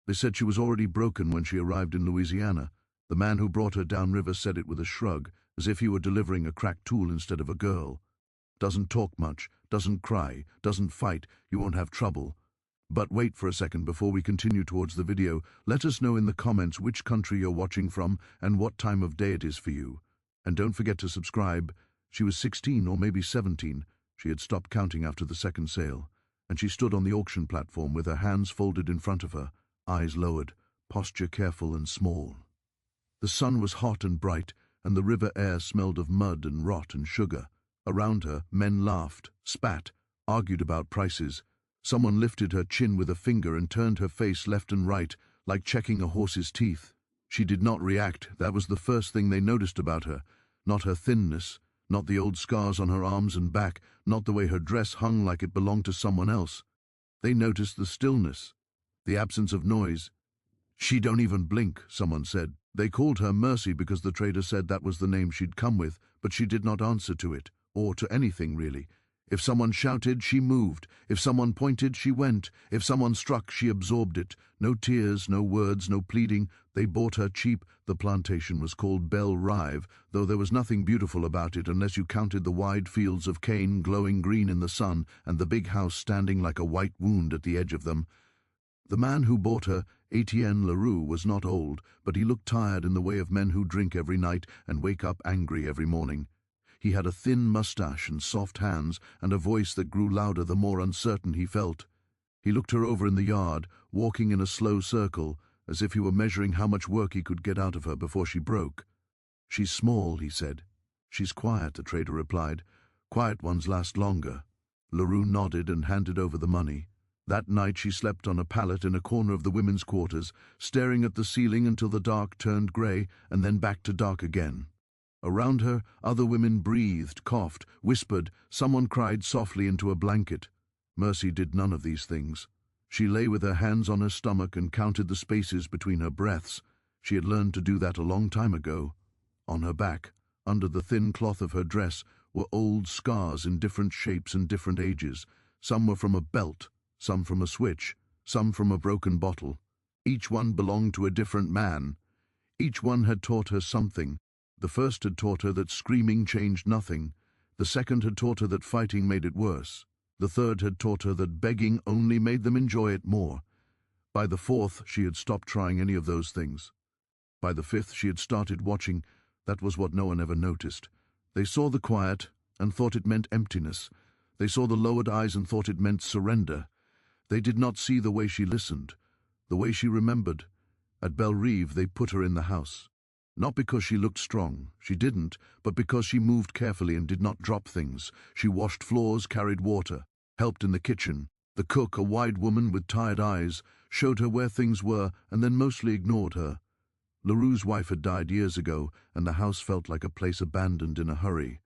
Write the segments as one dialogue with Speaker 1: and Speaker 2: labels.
Speaker 1: They said she was already broken when she arrived in Louisiana. The man who brought her downriver said it with a shrug, as if he were delivering a cracked tool instead of a girl. Doesn't talk much, doesn't cry, doesn't fight, you won't have trouble. But wait for a second before we continue towards the video. Let us know in the comments which country you're watching from and what time of day it is for you. And don't forget to subscribe. She was 16 or maybe 17. She had stopped counting after the second sale, and she stood on the auction platform with her hands folded in front of her, eyes lowered, posture careful and small. The sun was hot and bright, and the river air smelled of mud and rot and sugar. Around her, men laughed, spat, argued about prices. Someone lifted her chin with a finger and turned her face left and right, like checking a horse's teeth. She did not react. That was the first thing they noticed about her. Not her thinness, not the old scars on her arms and back, not the way her dress hung like it belonged to someone else. They noticed the stillness, the absence of noise. "She don't even blink," someone said. They called her Mercy because the trader said that was the name she'd come with, but she did not answer to it, or to anything really. If someone shouted, she moved. If someone pointed, she went. If someone struck, she absorbed it. No tears, no words, no pleading. They bought her cheap. The plantation was called Belle Rive, though there was nothing beautiful about it unless you counted the wide fields of cane glowing green in the sun and the big house standing like a white wound at the edge of them. The man who bought her, Etienne Leroux, was not old, but he looked tired in the way of men who drink every night and wake up angry every morning. He had a thin mustache and soft hands and a voice that grew louder the more uncertain he felt. He looked her over in the yard, walking in a slow circle, as if he were measuring how much work he could get out of her before she broke. "She's small," he said. "She's quiet," the trader replied. "Quiet ones last longer." Leroux nodded and handed over the money. That night she slept on a pallet in a corner of the women's quarters, staring at the ceiling until the dark turned grey and then back to dark again. Around her, other women breathed, coughed, whispered. Someone cried softly into a blanket. Mercy did none of these things. She lay with her hands on her stomach and counted the spaces between her breaths. She had learned to do that a long time ago. On her back, under the thin cloth of her dress, were old scars in different shapes and different ages. Some were from a belt, some from a switch, some from a broken bottle. Each one belonged to a different man. Each one had taught her something. The first had taught her that screaming changed nothing. The second had taught her that fighting made it worse. The third had taught her that begging only made them enjoy it more. By the fourth, she had stopped trying any of those things. By the fifth, she had started watching. That was what no one ever noticed. They saw the quiet and thought it meant emptiness. They saw the lowered eyes and thought it meant surrender. They did not see the way she listened, the way she remembered. At Belle Rive, they put her in the house. Not because she looked strong, she didn't, but because she moved carefully and did not drop things. She washed floors, carried water, helped in the kitchen. The cook, a wide woman with tired eyes, showed her where things were and then mostly ignored her. Leroux's wife had died years ago, and the house felt like a place abandoned in a hurry.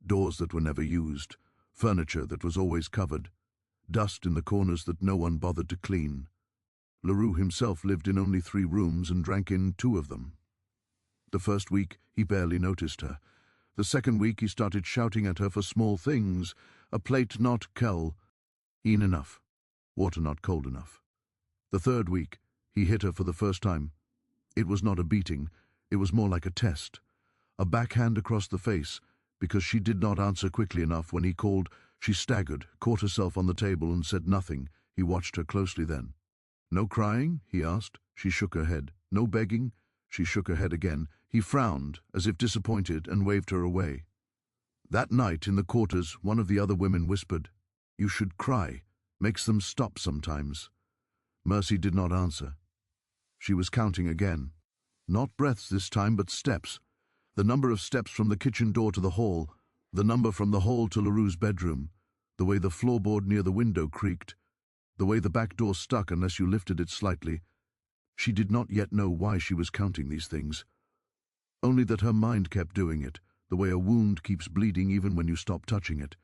Speaker 1: Doors that were never used, furniture that was always covered, dust in the corners that no one bothered to clean. Leroux himself lived in only 3 rooms and drank in 2 of them. The first week, he barely noticed her. The second week, he started shouting at her for small things. A plate not cold, e'en enough. Water not cold enough. The third week, he hit her for the first time. It was not a beating. It was more like a test. A backhand across the face. Because she did not answer quickly enough when he called, she staggered, caught herself on the table and said nothing. He watched her closely then. "No crying?" he asked. She shook her head. "No begging?" She shook her head again. He frowned, as if disappointed, and waved her away. That night, in the quarters, one of the other women whispered, "You should cry. Makes them stop sometimes." Mercy did not answer. She was counting again. Not breaths this time, but steps. The number of steps from the kitchen door to the hall, the number from the hall to Leroux's bedroom, the way the floorboard near the window creaked, the way the back door stuck unless you lifted it slightly. She did not yet know why she was counting these things. Only that her mind kept doing it, the way a wound keeps bleeding even when you stop touching it.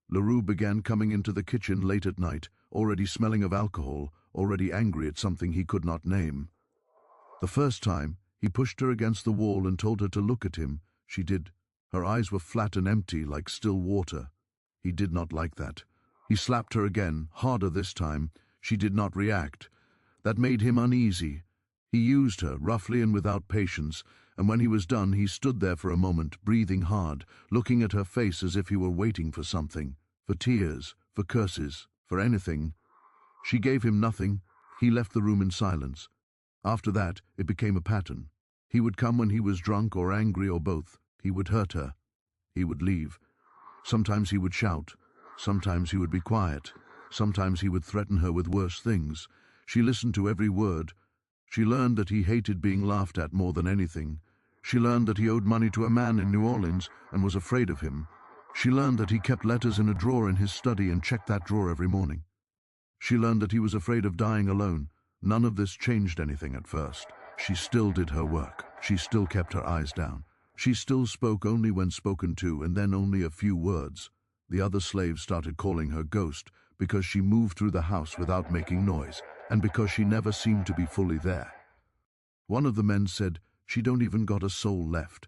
Speaker 1: Leroux began coming into the kitchen late at night, already smelling of alcohol, already angry at something he could not name. The first time, he pushed her against the wall and told her to look at him. She did. Her eyes were flat and empty, like still water. He did not like that. He slapped her again, harder this time. She did not react. That made him uneasy. He used her, roughly and without patience, and when he was done he stood there for a moment, breathing hard, looking at her face as if he were waiting for something, for tears, for curses, for anything. She gave him nothing. He left the room in silence. After that, it became a pattern. He would come when he was drunk or angry or both. He would hurt her. He would leave. Sometimes he would shout. Sometimes he would be quiet. Sometimes he would threaten her with worse things. She listened to every word. She learned that he hated being laughed at more than anything. She learned that he owed money to a man in New Orleans and was afraid of him. She learned that he kept letters in a drawer in his study and checked that drawer every morning. She learned that he was afraid of dying alone. None of this changed anything at first. She still did her work. She still kept her eyes down. She still spoke only when spoken to, and then only a few words. The other slaves started calling her Ghost because she moved through the house without making noise, and because she never seemed to be fully there. One of the men said, "She don't even got a soul left."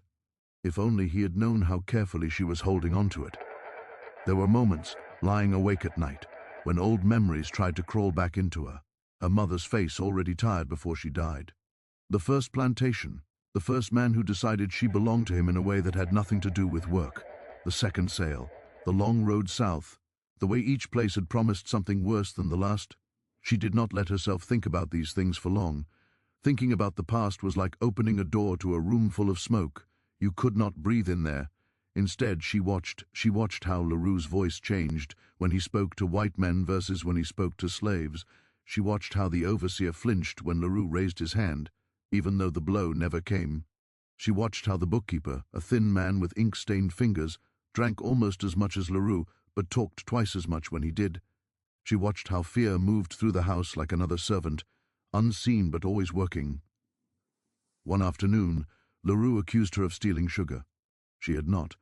Speaker 1: If only he had known how carefully she was holding on to it. There were moments, lying awake at night, when old memories tried to crawl back into her mother's face already tired before she died. The first plantation, the first man who decided she belonged to him in a way that had nothing to do with work, the second sale, the long road south, the way each place had promised something worse than the last. She did not let herself think about these things for long. Thinking about the past was like opening a door to a room full of smoke. You could not breathe in there. Instead, she watched how LaRue's voice changed when he spoke to white men versus when he spoke to slaves. She watched how the overseer flinched when LaRue raised his hand, even though the blow never came. She watched how the bookkeeper, a thin man with ink-stained fingers, drank almost as much as LaRue, but talked twice as much when he did. She watched how fear moved through the house like another servant, unseen but always working. One afternoon, LaRue accused her of stealing sugar. She had not.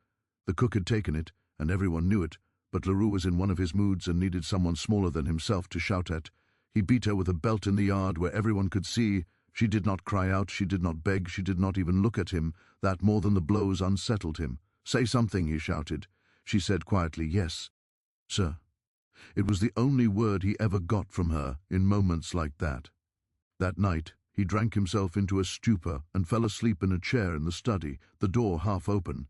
Speaker 1: The cook had taken it, and everyone knew it, but LaRue was in one of his moods and needed someone smaller than himself to shout at. He beat her with a belt in the yard where everyone could see. She did not cry out, she did not beg, she did not even look at him. That more than the blows unsettled him. "Say something," he shouted. She said quietly, "Yes, sir." It was the only word he ever got from her in moments like that. That night, he drank himself into a stupor and fell asleep in a chair in the study, the door half open.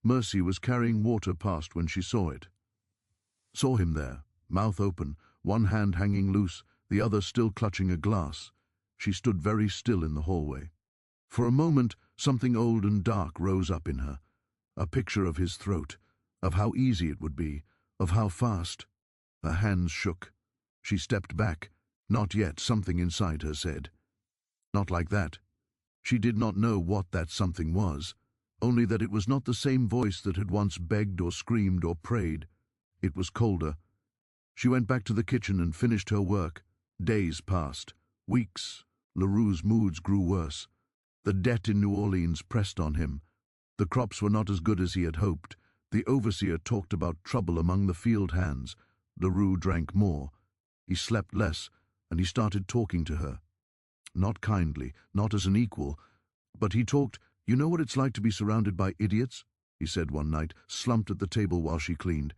Speaker 1: Mercy was carrying water past when she saw him there, mouth open, one hand hanging loose, the other still clutching a glass. She stood very still in the hallway. For a moment, something old and dark rose up in her, a picture of his throat, of how easy it would be, of how fast. Her hands shook. She stepped back. Not yet, something inside her said. Not like that. She did not know what that something was, only that it was not the same voice that had once begged or screamed or prayed. It was colder. She went back to the kitchen and finished her work. Days passed. Weeks. LaRue's moods grew worse. The debt in New Orleans pressed on him. The crops were not as good as he had hoped. The overseer talked about trouble among the field hands. LaRue drank more. He slept less, and he started talking to her. Not kindly, not as an equal, but he talked. "You know what it's like to be surrounded by idiots?" he said one night, slumped at the table while she cleaned.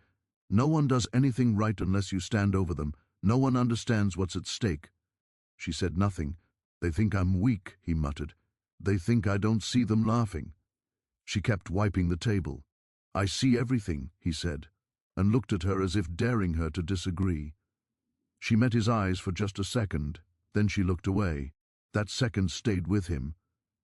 Speaker 1: "No one does anything right unless you stand over them. No one understands what's at stake." She said nothing. "They think I'm weak," he muttered. "They think I don't see them laughing." She kept wiping the table. "I see everything," he said, and looked at her as if daring her to disagree. She met his eyes for just a second, then she looked away. That second stayed with him.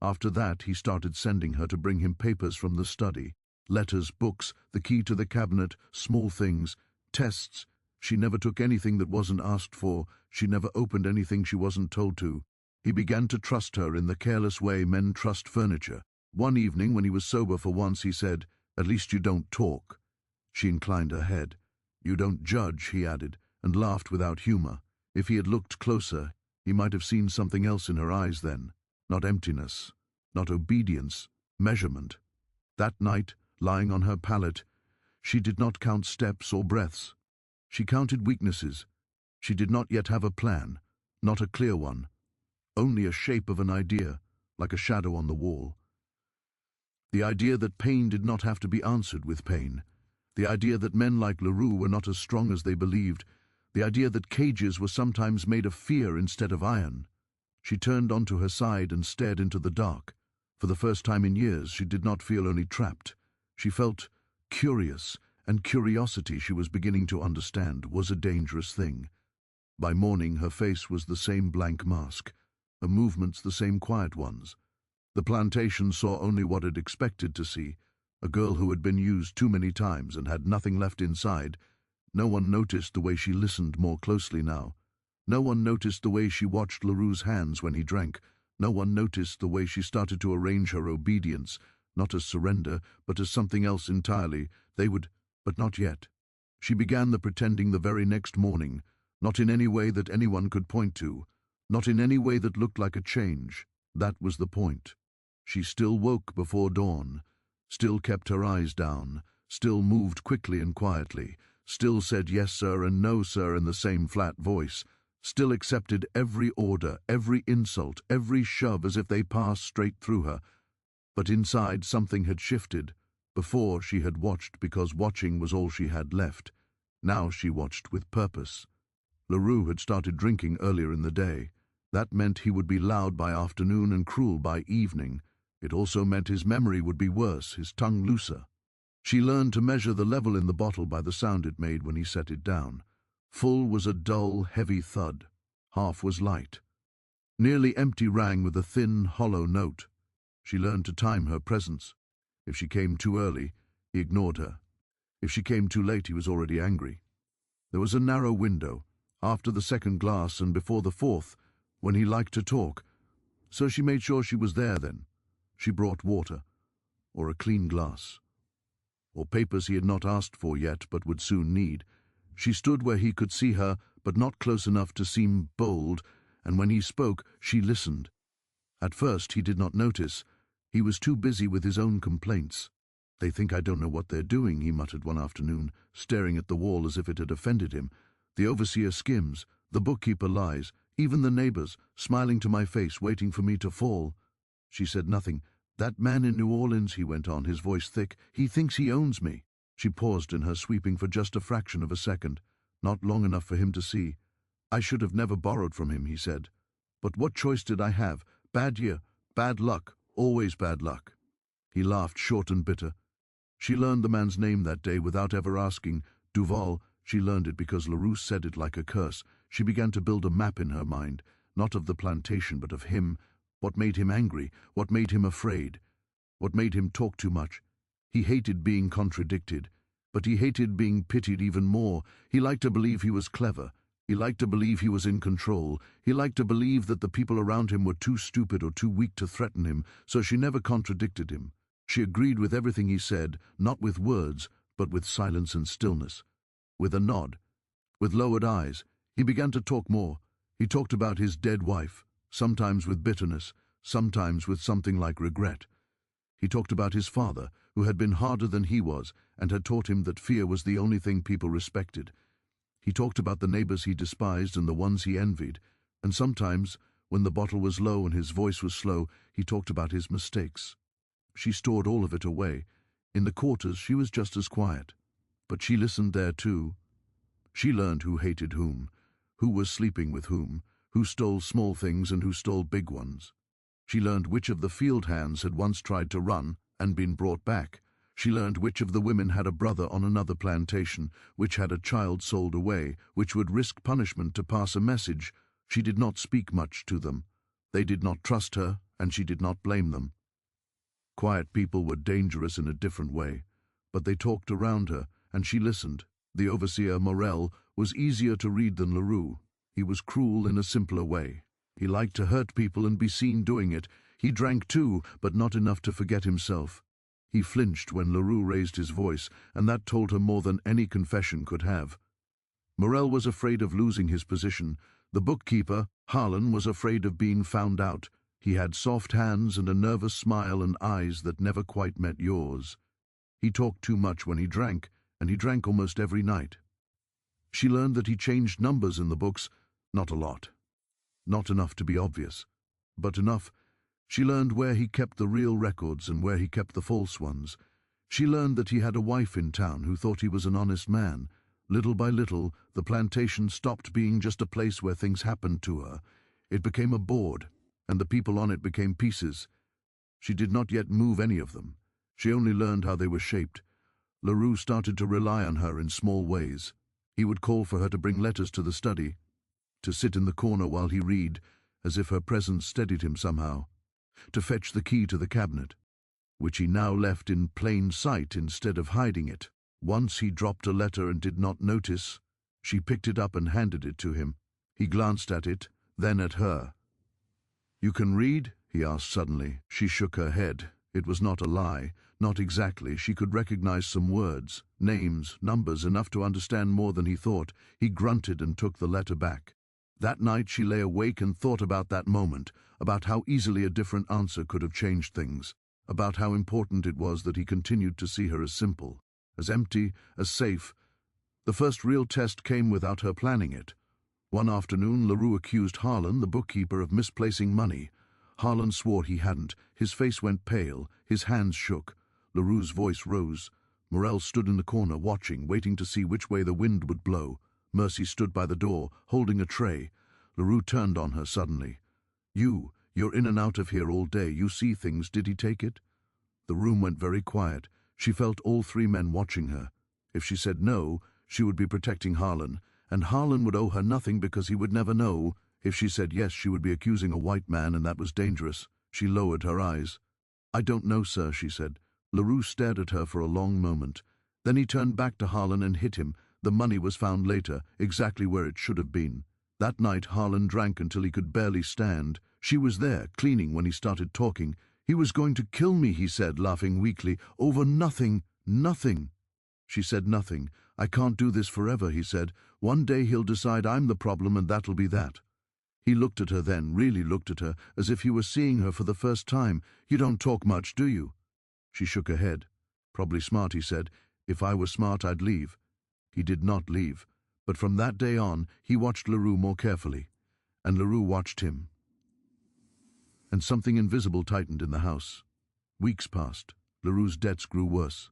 Speaker 1: After that, he started sending her to bring him papers from the study. Letters, books, the key to the cabinet, small things, tests. She never took anything that wasn't asked for. She never opened anything she wasn't told to. He began to trust her in the careless way men trust furniture. One evening, when he was sober for once, he said, "At least you don't talk." She inclined her head. "You don't judge," he added, and laughed without humor. If he had looked closer, he might have seen something else in her eyes then. Not emptiness, not obedience, measurement. That night, lying on her pallet, she did not count steps or breaths. She counted weaknesses. She did not yet have a plan, not a clear one, only a shape of an idea, like a shadow on the wall. The idea that pain did not have to be answered with pain. The idea that men like LaRue were not as strong as they believed. The idea that cages were sometimes made of fear instead of iron. She turned onto her side and stared into the dark. For the first time in years, she did not feel only trapped. She felt curious, and curiosity, she was beginning to understand, was a dangerous thing. By morning, her face was the same blank mask, her movements the same quiet ones. The plantation saw only what it expected to see, a girl who had been used too many times and had nothing left inside. No one noticed the way she listened more closely now. No one noticed the way she watched LaRue's hands when he drank. No one noticed the way she started to arrange her obedience, not as surrender, but as something else entirely. They would, but not yet. She began the pretending the very next morning, not in any way that anyone could point to, not in any way that looked like a change. That was the point. She still woke before dawn, still kept her eyes down, still moved quickly and quietly, still said yes sir and no sir in the same flat voice, still accepted every order, every insult, every shove as if they passed straight through her. But inside something had shifted. Before she had watched because watching was all she had left. Now she watched with purpose. LaRue had started drinking earlier in the day. That meant he would be loud by afternoon and cruel by evening. It also meant his memory would be worse, his tongue looser. She learned to measure the level in the bottle by the sound it made when he set it down. Full was a dull, heavy thud. Half was light. Nearly empty rang with a thin, hollow note. She learned to time her presence. If she came too early, he ignored her. If she came too late, he was already angry. There was a narrow window, after the second glass and before the fourth, when he liked to talk, so she made sure she was there then. She brought water, or a clean glass, or papers he had not asked for yet but would soon need. She stood where he could see her, but not close enough to seem bold, and when he spoke, she listened. At first he did not notice. He was too busy with his own complaints. "They think I don't know what they're doing," he muttered one afternoon, staring at the wall as if it had offended him. "The overseer skims, the bookkeeper lies, even the neighbors, smiling to my face, waiting for me to fall." She said nothing. "That man in New Orleans," he went on, his voice thick, "he thinks he owns me." She paused in her sweeping for just a fraction of a second, not long enough for him to see. "I should have never borrowed from him," he said. "But what choice did I have? Bad year, bad luck, always bad luck." He laughed, short and bitter. She learned the man's name that day without ever asking. Duval. She learned it because LaRue said it like a curse. She began to build a map in her mind, not of the plantation but of him. What made him angry? What made him afraid? What made him talk too much? He hated being contradicted, but he hated being pitied even more. He liked to believe he was clever. He liked to believe he was in control. He liked to believe that the people around him were too stupid or too weak to threaten him, so she never contradicted him. She agreed with everything he said, not with words, but with silence and stillness. With a nod, with lowered eyes, he began to talk more. He talked about his dead wife, sometimes with bitterness, sometimes with something like regret. He talked about his father, who had been harder than he was, and had taught him that fear was the only thing people respected. He talked about the neighbors he despised and the ones he envied, and sometimes, when the bottle was low and his voice was slow, he talked about his mistakes. She stored all of it away. In the quarters she was just as quiet. But she listened there too. She learned who hated whom, who was sleeping with whom, who stole small things and who stole big ones. She learned which of the field hands had once tried to run and been brought back. She learned which of the women had a brother on another plantation, which had a child sold away, which would risk punishment to pass a message. She did not speak much to them. They did not trust her, and she did not blame them. Quiet people were dangerous in a different way, but they talked around her, and she listened. The overseer, Morel, was easier to read than LaRue. He was cruel in a simpler way. He liked to hurt people and be seen doing it. He drank too, but not enough to forget himself. He flinched when LaRue raised his voice, and that told her more than any confession could have. Morel was afraid of losing his position. The bookkeeper, Harlan, was afraid of being found out. He had soft hands and a nervous smile and eyes that never quite met yours. He talked too much when he drank, and he drank almost every night. She learned that he changed numbers in the books, not a lot. Not enough to be obvious, but enough. She learned where he kept the real records and where he kept the false ones. She learned that he had a wife in town who thought he was an honest man, Little by little, the plantation stopped being just a place where things happened to her. It became a board, and the people on it became pieces. She did not yet move any of them. She only learned how they were shaped. LaRue started to rely on her in small ways. He would call for her to bring letters to the study, to sit in the corner while he read, as if her presence steadied him somehow, to fetch the key to the cabinet, which he now left in plain sight instead of hiding it. Once he dropped a letter and did not notice. She picked it up and handed it to him. He glanced at it, then at her. "You can read?" he asked suddenly. She shook her head. It was not a lie. Not exactly. She could recognize some words, names, numbers, enough to understand more than he thought. He grunted and took the letter back. That night she lay awake and thought about that moment, about how easily a different answer could have changed things, about how important it was that he continued to see her as simple, as empty, as safe. The first real test came without her planning it. One afternoon, LaRue accused Harlan, the bookkeeper, of misplacing money. Harlan swore he hadn't. His face went pale, his hands shook. LaRue's voice rose. Morel stood in the corner, watching, waiting to see which way the wind would blow. Mercy stood by the door, holding a tray. LaRue turned on her suddenly. You're in and out of here all day. You see things. Did he take it?" The room went very quiet. She felt all three men watching her. If she said no, she would be protecting Harlan, and Harlan would owe her nothing because he would never know. If she said yes, she would be accusing a white man, and that was dangerous. She lowered her eyes. "I don't know, sir," she said. LaRue stared at her for a long moment. Then he turned back to Harlan and hit him. The money was found later, exactly where it should have been. That night Harlan drank until he could barely stand. She was there, cleaning, when he started talking. "He was going to kill me," he said, laughing weakly. "Over nothing, nothing." She said nothing. "I can't do this forever," he said. "One day he'll decide I'm the problem, and that'll be that." He looked at her then, really looked at her, as if he were seeing her for the first time. "You don't talk much, do you?" She shook her head. "Probably smart," he said. "If I were smart, I'd leave." He did not leave, but from that day on, he watched LaRue more carefully, and LaRue watched him. And something invisible tightened in the house. Weeks passed. LaRue's debts grew worse.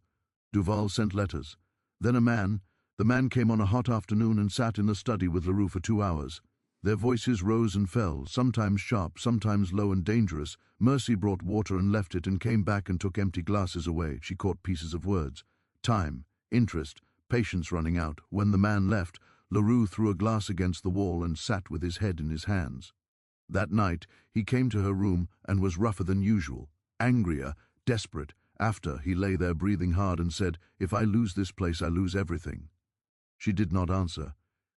Speaker 1: Duval sent letters. Then the man came on a hot afternoon and sat in the study with LaRue for 2 hours. Their voices rose and fell, sometimes sharp, sometimes low and dangerous. Mercy brought water and left it and came back and took empty glasses away. She caught pieces of words. Time, interest, patience running out. When the man left, LaRue threw a glass against the wall and sat with his head in his hands. That night, he came to her room and was rougher than usual, angrier, desperate. After, he lay there breathing hard and said, "If I lose this place, I lose everything." She did not answer.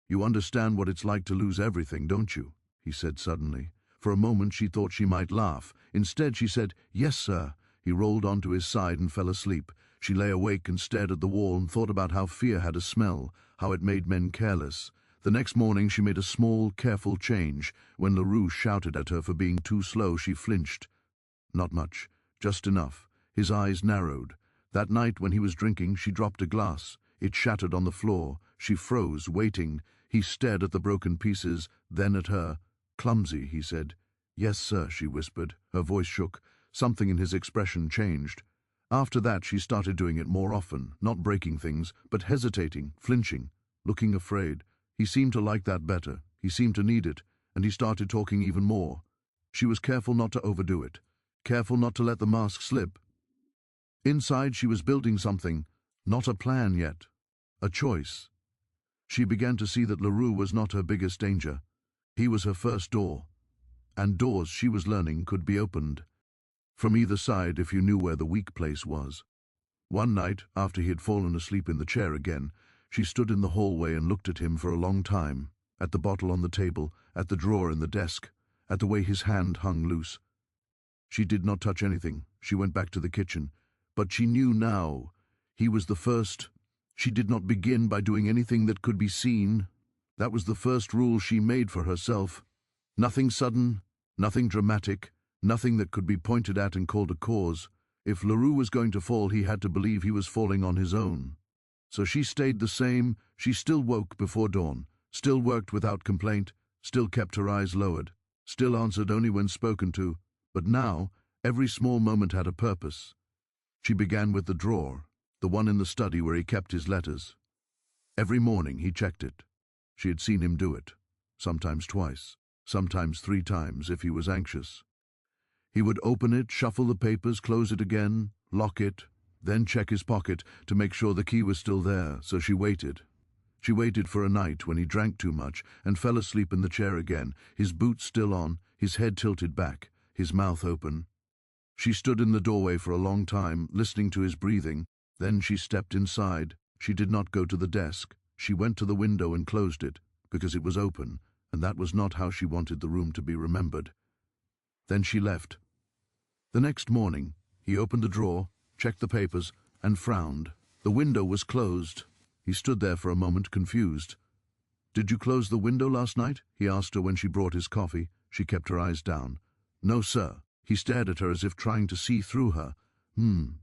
Speaker 1: "You understand what it's like to lose everything, don't you?" he said suddenly. For a moment she thought she might laugh. Instead she said, "Yes, sir." He rolled onto his side and fell asleep. She lay awake and stared at the wall and thought about how fear had a smell, how it made men careless. The next morning she made a small, careful change. When LaRue shouted at her for being too slow, she flinched. Not much, just enough. His eyes narrowed. That night when he was drinking, she dropped a glass. It shattered on the floor. She froze, waiting. He stared at the broken pieces, then at her. "Clumsy," he said. "Yes, sir," she whispered. Her voice shook. Something in his expression changed. After that she started doing it more often, not breaking things, but hesitating, flinching, looking afraid. He seemed to like that better. He seemed to need it, and he started talking even more. She was careful not to overdo it, careful not to let the mask slip. Inside she was building something, not a plan yet, a choice. She began to see that LaRue was not her biggest danger. He was her first door, and doors, she was learning, could be opened from either side if you knew where the weak place was. One night, after he had fallen asleep in the chair again, she stood in the hallway and looked at him for a long time, at the bottle on the table, at the drawer in the desk, at the way his hand hung loose. She did not touch anything. She went back to the kitchen. But she knew now. He was the first. She did not begin by doing anything that could be seen. That was the first rule she made for herself. Nothing sudden, nothing dramatic, nothing that could be pointed at and called a cause. If LaRue was going to fall, he had to believe he was falling on his own. So she stayed the same. She still woke before dawn, still worked without complaint, still kept her eyes lowered, still answered only when spoken to. But now, every small moment had a purpose. She began with the drawer, the one in the study where he kept his letters. Every morning he checked it. She had seen him do it, sometimes twice, sometimes 3 times if he was anxious. He would open it, shuffle the papers, close it again, lock it, then check his pocket to make sure the key was still there, so she waited. She waited for a night when he drank too much and fell asleep in the chair again, his boots still on, his head tilted back, his mouth open. She stood in the doorway for a long time, listening to his breathing. Then she stepped inside. She did not go to the desk. She went to the window and closed it, because it was open, and that was not how she wanted the room to be remembered. Then she left. The next morning, he opened the drawer, checked the papers, and frowned. The window was closed. He stood there for a moment, confused. "Did you close the window last night?" he asked her when she brought his coffee. She kept her eyes down. "No, sir." He stared at her as if trying to see through her.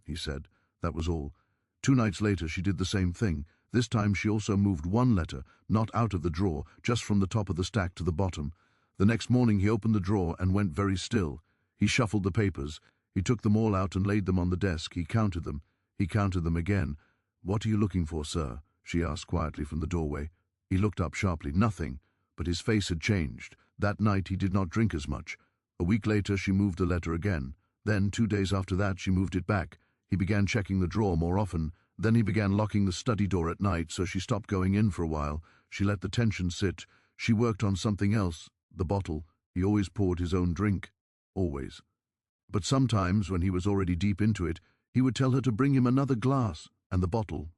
Speaker 1: He said. That was all. 2 nights later she did the same thing. This time she also moved one letter, not out of the drawer, just from the top of the stack to the bottom. The next morning he opened the drawer and went very still. He shuffled the papers. He took them all out and laid them on the desk. He counted them. He counted them again. "What are you looking for, sir?" she asked quietly from the doorway. He looked up sharply. Nothing. But his face had changed. That night he did not drink as much. A week later she moved the letter again. Then, 2 days after that, she moved it back. He began checking the drawer more often. Then he began locking the study door at night, so she stopped going in for a while. She let the tension sit. She worked on something else. The bottle. He always poured his own drink. Always. But sometimes, when he was already deep into it, he would tell her to bring him another glass and the bottle.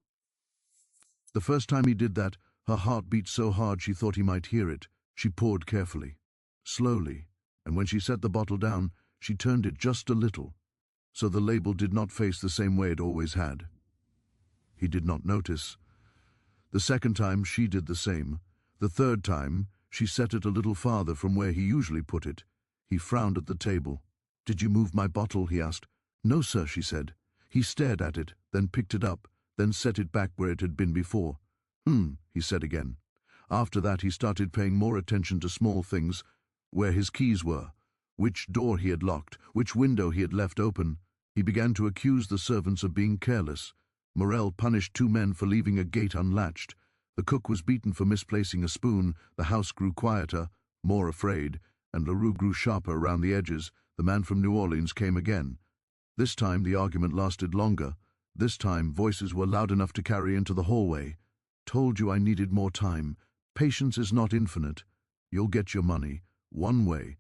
Speaker 1: The first time he did that, her heart beat so hard she thought he might hear it. She poured carefully, slowly, and when she set the bottle down, she turned it just a little, so the label did not face the same way it always had. He did not notice. The second time she did the same. The third time she set it a little farther from where he usually put it. He frowned at the table. "Did you move my bottle?" he asked. "No, sir," she said. He stared at it, then picked it up, then set it back where it had been before. He said again. After that he started paying more attention to small things, where his keys were, which door he had locked, which window he had left open. He began to accuse the servants of being careless. Morel punished 2 men for leaving a gate unlatched. The cook was beaten for misplacing a spoon. The house grew quieter, more afraid, and Leroux grew sharper around the edges. The man from New Orleans came again. This time the argument lasted longer. This time voices were loud enough to carry into the hallway. "Told you I needed more time. Patience is not infinite. You'll get your money, one way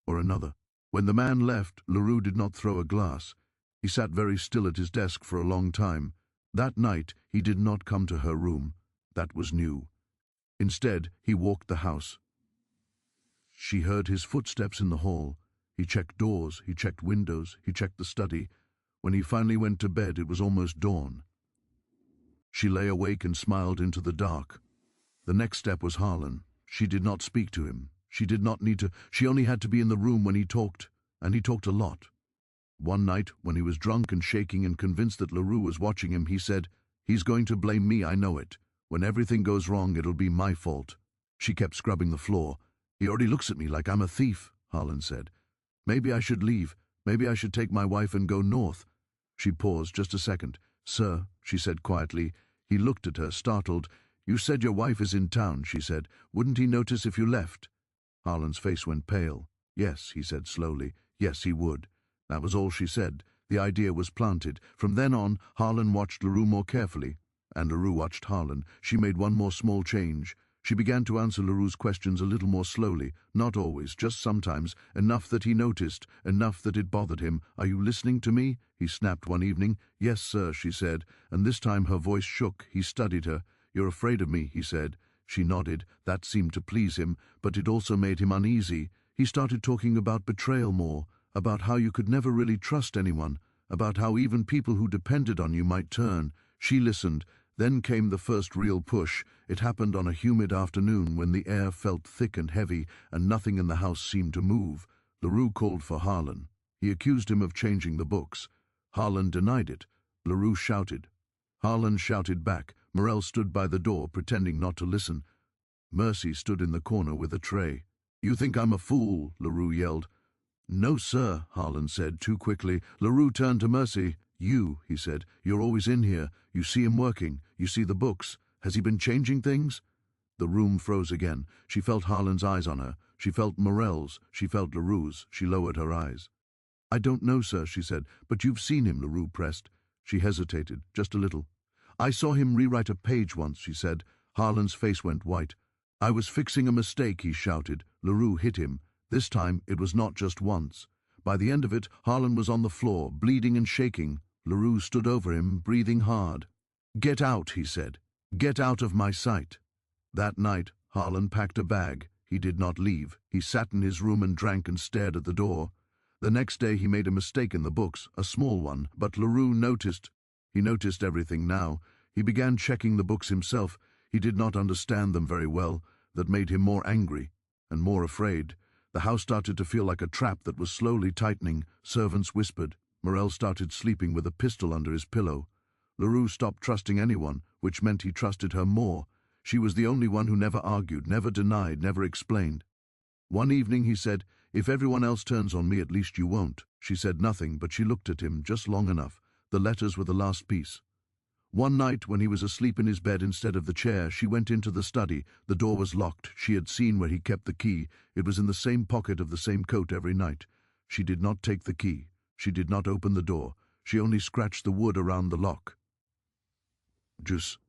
Speaker 1: or another." When the man left, Leroux did not throw a glass. He sat very still at his desk for a long time. That night he did not come to her room. That was new. Instead, he walked the house. She heard his footsteps in the hall. He checked doors, he checked windows, he checked the study. When he finally went to bed, it was almost dawn. She lay awake and smiled into the dark. The next step was Harlan. She did not speak to him. She did not need to. She only had to be in the room when he talked, and he talked a lot. One night, when he was drunk and shaking and convinced that Leroux was watching him, he said, "He's going to blame me, I know it. When everything goes wrong, it'll be my fault." She kept scrubbing the floor. "He already looks at me like I'm a thief," Harlan said. "Maybe I should leave. Maybe I should take my wife and go north." She paused just a second. "Sir," she said quietly. He looked at her, startled. "You said your wife is in town," she said. "Wouldn't he notice if you left?" Harlan's face went pale. "Yes," he said slowly. "Yes, he would." That was all she said. The idea was planted. From then on, Harlan watched Leroux more carefully, and Leroux watched Harlan. She made one more small change. She began to answer Leroux's questions a little more slowly, not always, just sometimes, enough that he noticed, enough that it bothered him. "Are you listening to me?" he snapped one evening. "Yes, sir," she said, and this time her voice shook. He studied her. "You're afraid of me," he said. She nodded. That seemed to please him, but it also made him uneasy. He started talking about betrayal more, about how you could never really trust anyone, about how even people who depended on you might turn. She listened. Then came the first real push. It happened on a humid afternoon when the air felt thick and heavy and nothing in the house seemed to move. Leroux called for Harlan. He accused him of changing the books. Harlan denied it. Leroux shouted. Harlan shouted back. Morel stood by the door, pretending not to listen. Mercy stood in the corner with a tray. "You think I'm a fool?" Leroux yelled. "No, sir," Harlan said, too quickly. Leroux turned to Mercy. "You," he said, "you're always in here. You see him working. You see the books. Has he been changing things? The room froze again. She felt Harlan's eyes on her. She felt Morel's. She felt Leroux's. She lowered her eyes. "I don't know, sir," she said, "but you've seen him," Leroux pressed. She hesitated, just a little. "I saw him rewrite a page once," she said. Harlan's face went white. "I was fixing a mistake," he shouted. Leroux hit him. This time it was not just once. By the end of it, Harlan was on the floor, bleeding and shaking. Leroux stood over him, breathing hard. "Get out," he said. "Get out of my sight." That night, Harlan packed a bag. He did not leave. He sat in his room and drank and stared at the door. The next day he made a mistake in the books, a small one, but Leroux noticed. He noticed everything now. He began checking the books himself. He did not understand them very well. That made him more angry and more afraid. The house started to feel like a trap that was slowly tightening. Servants whispered. Morel started sleeping with a pistol under his pillow. Leroux stopped trusting anyone, which meant he trusted her more. She was the only one who never argued, never denied, never explained. One evening he said, "If everyone else turns on me, at least you won't." She said nothing, but she looked at him just long enough. The letters were the last piece. One night, when he was asleep in his bed instead of the chair, she went into the study. The door was locked. She had seen where he kept the key. It was in the same pocket of the same coat every night. She did not take the key. She did not open the door. She only scratched the wood around the lock. Just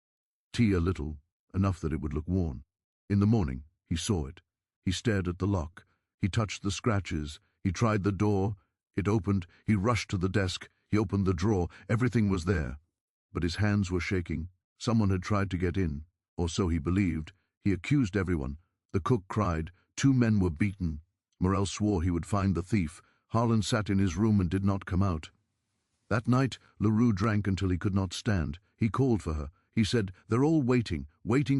Speaker 1: tea a little, enough that it would look worn. In the morning, he saw it. He stared at the lock. He touched the scratches. He tried the door. It opened. He rushed to the desk. He opened the drawer. Everything was there. But his hands were shaking. Someone had tried to get in, or so he believed. He accused everyone. The cook cried. 2 men were beaten. Morel swore he would find the thief. Harlan sat in his room and did not come out. That night, Leroux drank until he could not stand. He called for her. He said, "They're all waiting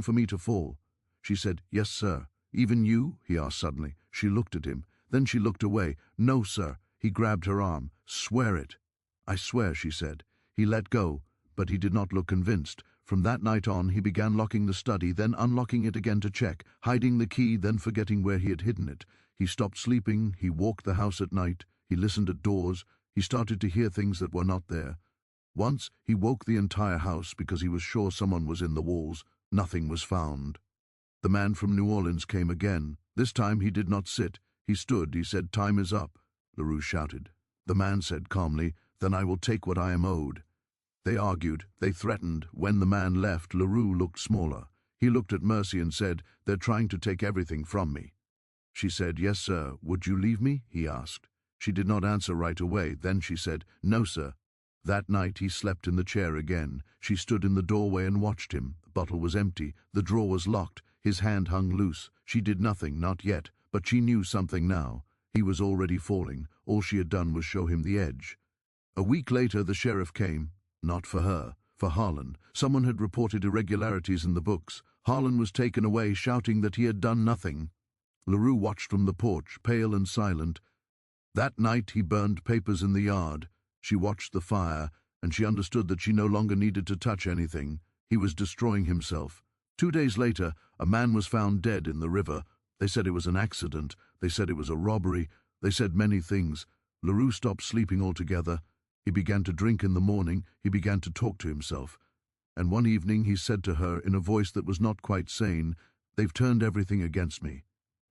Speaker 1: for me to fall." She said, "Yes, sir." "Even you?" he asked suddenly. She looked at him. Then she looked away. "No, sir." He grabbed her arm. "Swear it." "I swear," she said. He let go, but he did not look convinced. From that night on, he began locking the study, then unlocking it again to check, hiding the key, then forgetting where he had hidden it. He stopped sleeping. He walked the house at night. He listened at doors. He started to hear things that were not there. Once, he woke the entire house because he was sure someone was in the walls. Nothing was found. The man from New Orleans came again. This time he did not sit. He stood. He said, "Time is up," Leroux shouted. The man said calmly, "Then I will take what I am owed." They argued. They threatened. When the man left, Leroux looked smaller. He looked at Mercy and said, "They're trying to take everything from me." She said, "Yes, sir. Would you leave me?" he asked. She did not answer right away. Then she said, "No, sir." That night he slept in the chair again. She stood in the doorway and watched him. The bottle was empty. The drawer was locked. His hand hung loose. She did nothing, not yet, but she knew something now. He was already falling. All she had done was show him the edge. A week later the sheriff came. Not for her, for Harlan. Someone had reported irregularities in the books. Harlan was taken away, shouting that he had done nothing. Leroux watched from the porch, pale and silent. That night he burned papers in the yard. She watched the fire, and she understood that she no longer needed to touch anything. He was destroying himself. 2 days later, a man was found dead in the river. They said it was an accident. They said it was a robbery. They said many things. Leroux stopped sleeping altogether. He began to drink in the morning. He began to talk to himself. And one evening he said to her in a voice that was not quite sane, "They've turned everything against me."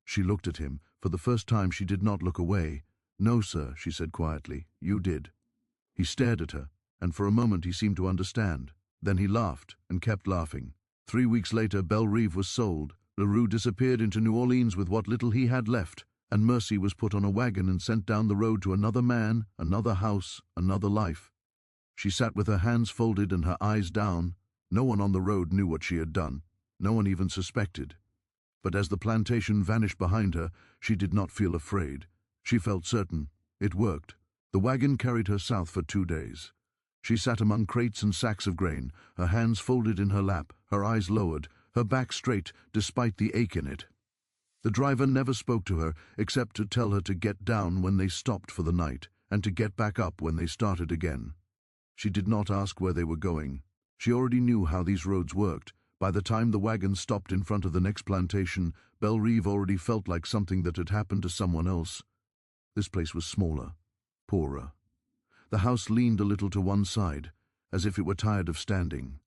Speaker 1: She looked at him. For the first time she did not look away. "No, sir," she said quietly. "You did." He stared at her, and for a moment he seemed to understand. Then he laughed and kept laughing. 3 weeks later, Belle-Rive was sold. Leroux disappeared into New Orleans with what little he had left, and Mercy was put on a wagon and sent down the road to another man, another house, another life. She sat with her hands folded and her eyes down. No one on the road knew what she had done. No one even suspected. But as the plantation vanished behind her, she did not feel afraid. She felt certain. It worked. The wagon carried her south for 2 days. She sat among crates and sacks of grain, her hands folded in her lap, her eyes lowered, her back straight despite the ache in it. The driver never spoke to her except to tell her to get down when they stopped for the night and to get back up when they started again. She did not ask where they were going. She already knew how these roads worked. By the time the wagon stopped in front of the next plantation, Belle-Rive already felt like something that had happened to someone else. This place was smaller, poorer. The house leaned a little to one side, as if it were tired of standing.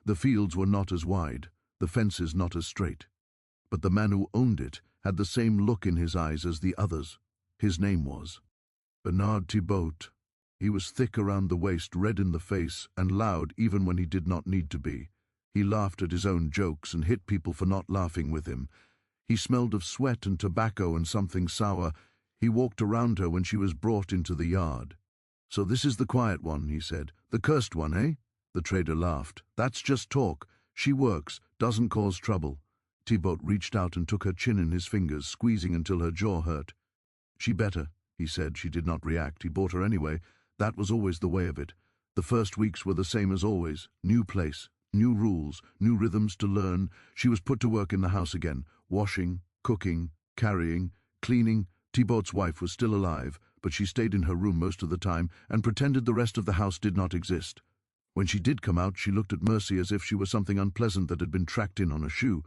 Speaker 1: The fields were not as wide, the fences not as straight. But the man who owned it had the same look in his eyes as the others. His name was Bernard Thibault. He was thick around the waist, red in the face, and loud even when he did not need to be. He laughed at his own jokes and hit people for not laughing with him. He smelled of sweat and tobacco and something sour. He walked around her when she was brought into the yard. "So this is the quiet one," he said. "The cursed one, eh?" The trader laughed. "That's just talk. She works, doesn't cause trouble." Thibault reached out and took her chin in his fingers, squeezing until her jaw hurt. "She better," he said. She did not react. He bought her anyway. That was always the way of it. The first weeks were the same as always. New place, new rules, new rhythms to learn. She was put to work in the house again, washing, cooking, carrying, cleaning. Thibault's wife was still alive, but she stayed in her room most of the time and pretended the rest of the house did not exist. When she did come out, she looked at Mercy as if she were something unpleasant that had been tracked in on a shoe.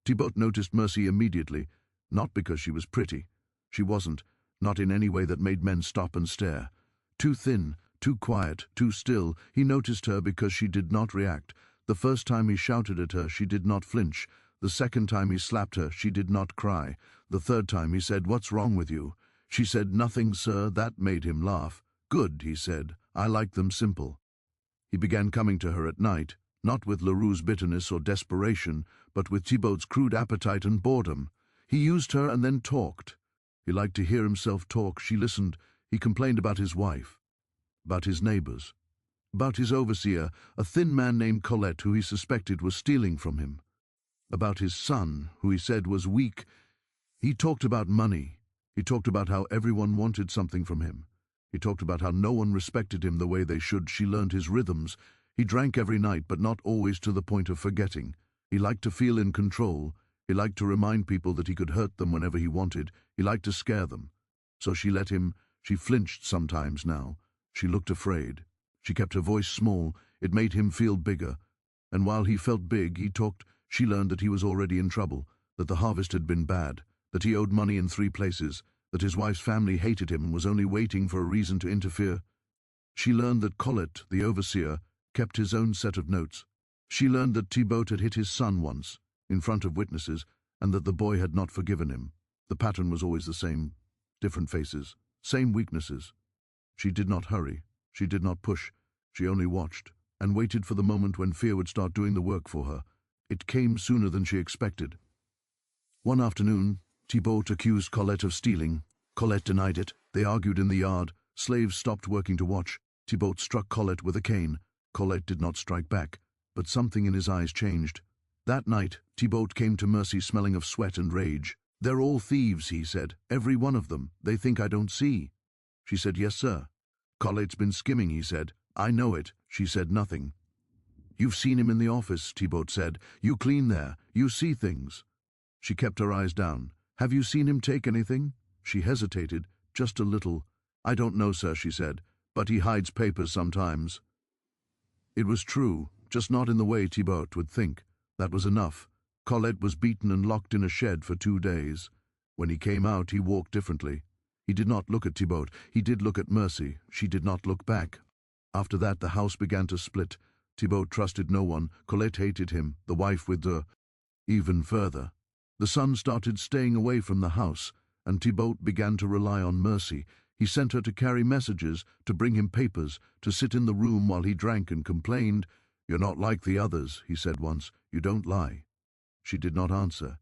Speaker 1: Thibault noticed Mercy immediately, not because she was pretty. She wasn't, not in any way that made men stop and stare. Too thin, too quiet, too still. He noticed her because she did not react. The first time he shouted at her, she did not flinch. The second time he slapped her, she did not cry. The third time he said, "What's wrong with you?" She said, "Nothing, sir." That made him laugh. "Good," he said. "I like them simple." He began coming to her at night, not with Leroux's bitterness or desperation, but with Thibault's crude appetite and boredom. He used her and then talked. He liked to hear himself talk. She listened. He complained about his wife, about his neighbors, about his overseer, a thin man named Colette who he suspected was stealing from him, about his son, who he said was weak. He talked about money. He talked about how everyone wanted something from him. He talked about how no one respected him the way they should. She learned his rhythms. He drank every night, but not always to the point of forgetting. He liked to feel in control. He liked to remind people that he could hurt them whenever he wanted. He liked to scare them. So she let him. She flinched sometimes now. She looked afraid. She kept her voice small. It made him feel bigger. And while he felt big, he talked. She learned that he was already in trouble, that the harvest had been bad, that he owed money in 3 places, that his wife's family hated him and was only waiting for a reason to interfere. She learned that Colette, the overseer, kept his own set of notes. She learned that Thibault had hit his son once, in front of witnesses, and that the boy had not forgiven him. The pattern was always the same, different faces, same weaknesses. She did not hurry. She did not push. She only watched, and waited for the moment when fear would start doing the work for her. It came sooner than she expected. One afternoon, Thibault accused Colette of stealing. Colette denied it. They argued in the yard. Slaves stopped working to watch. Thibault struck Colette with a cane. Colette did not strike back, but something in his eyes changed. That night, Thibault came to Mercy smelling of sweat and rage. "They're all thieves," he said. "Every one of them. They think I don't see." She said, "Yes, sir." "Colette's been skimming," he said. "I know it." She said nothing. "You've seen him in the office," Thibault said. "You clean there. You see things." She kept her eyes down. "Have you seen him take anything?" She hesitated, just a little. "I don't know, sir," she said, "but he hides papers sometimes." It was true, just not in the way Thibault would think. That was enough. Colette was beaten and locked in a shed for 2 days. When he came out, he walked differently. He did not look at Thibault. He did look at Mercy. She did not look back. After that, the house began to split. Thibault trusted no one. Colette hated him. The wife withdrew. Even further. The son started staying away from the house, and Thibault began to rely on Mercy. He sent her to carry messages, to bring him papers, to sit in the room while he drank and complained. "You're not like the others," he said once. "You don't lie." She did not answer.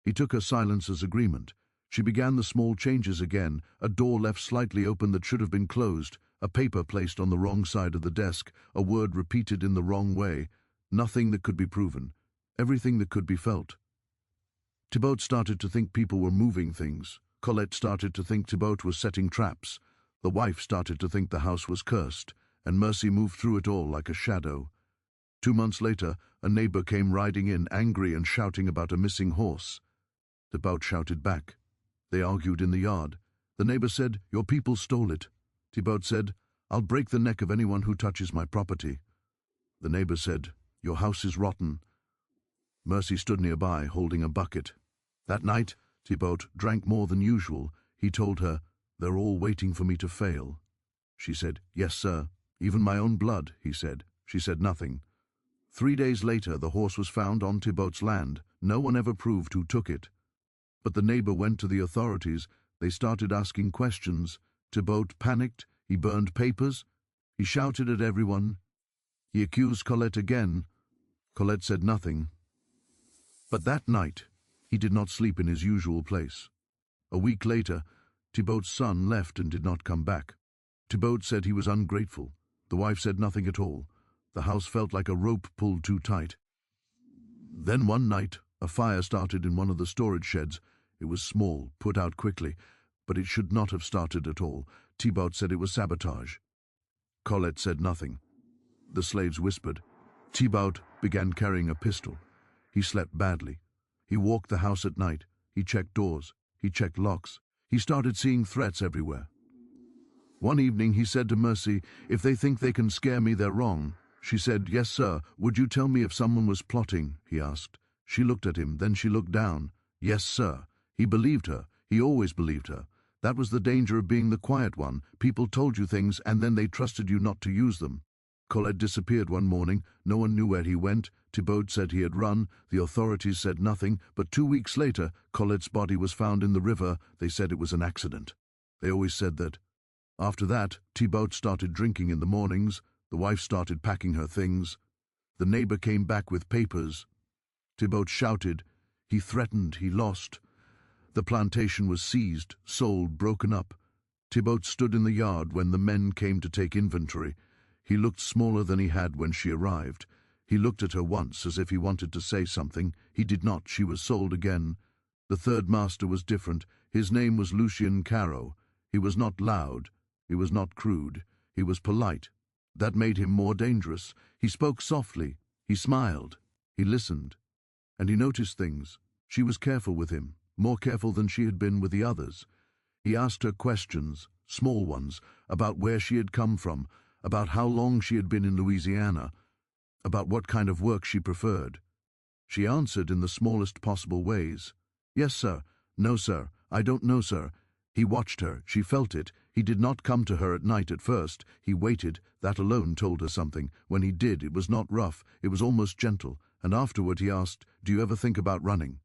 Speaker 1: He took her silence as agreement. She began the small changes again, a door left slightly open that should have been closed, a paper placed on the wrong side of the desk, a word repeated in the wrong way. Nothing that could be proven. Everything that could be felt. Thibault started to think people were moving things. Colette started to think Thibault was setting traps. The wife started to think the house was cursed, and Mercy moved through it all like a shadow. 2 months later, a neighbor came riding in, angry and shouting about a missing horse. Thibault shouted back. They argued in the yard. The neighbor said, "Your people stole it." Thibault said, "I'll break the neck of anyone who touches my property." The neighbor said, "Your house is rotten." Mercy stood nearby, holding a bucket. That night, Thibault drank more than usual. He told her, "They're all waiting for me to fail." She said, "Yes, sir. Even my own blood," he said. She said nothing. 3 days later, the horse was found on Thibault's land. No one ever proved who took it. But the neighbor went to the authorities. They started asking questions. Thibault panicked. He burned papers. He shouted at everyone. He accused Colette again. Colette said nothing. But that night, he did not sleep in his usual place. A week later, Thibault's son left and did not come back. Thibault said he was ungrateful. The wife said nothing at all. The house felt like a rope pulled too tight. Then one night, a fire started in one of the storage sheds. It was small, put out quickly, but it should not have started at all. Thibault said it was sabotage. Colette said nothing. The slaves whispered. Thibault began carrying a pistol. He slept badly. He walked the house at night. He checked doors. He checked locks. He started seeing threats everywhere. One evening he said to Mercy, "If they think they can scare me, they're wrong." She said, "Yes, sir. Would you tell me if someone was plotting?" he asked. She looked at him, then she looked down. "Yes, sir." He believed her. He always believed her. That was the danger of being the quiet one. People told you things, and then they trusted you not to use them. Colette disappeared one morning. No one knew where he went. Thibault said he had run. The authorities said nothing, but 2 weeks later, Colette's body was found in the river. They said it was an accident. They always said that. After that, Thibault started drinking in the mornings. The wife started packing her things. The neighbor came back with papers. Thibault shouted. He threatened. He lost. The plantation was seized, sold, broken up. Thibault stood in the yard when the men came to take inventory. He looked smaller than he had when she arrived. He looked at her once as if he wanted to say something. He did not. She was sold again. The third master was different. His name was Lucien Caro. He was not loud. He was not crude. He was polite. That made him more dangerous. He spoke softly. He smiled. He listened. And he noticed things. She was careful with him, more careful than she had been with the others. He asked her questions, small ones, about where she had come from, about how long she had been in Louisiana, about what kind of work she preferred. She answered in the smallest possible ways. "Yes, sir. No, sir. I don't know, sir." He watched her. She felt it. He did not come to her at night at first. He waited. That alone told her something. When he did, it was not rough. It was almost gentle. And afterward he asked, "Do you ever think about running?"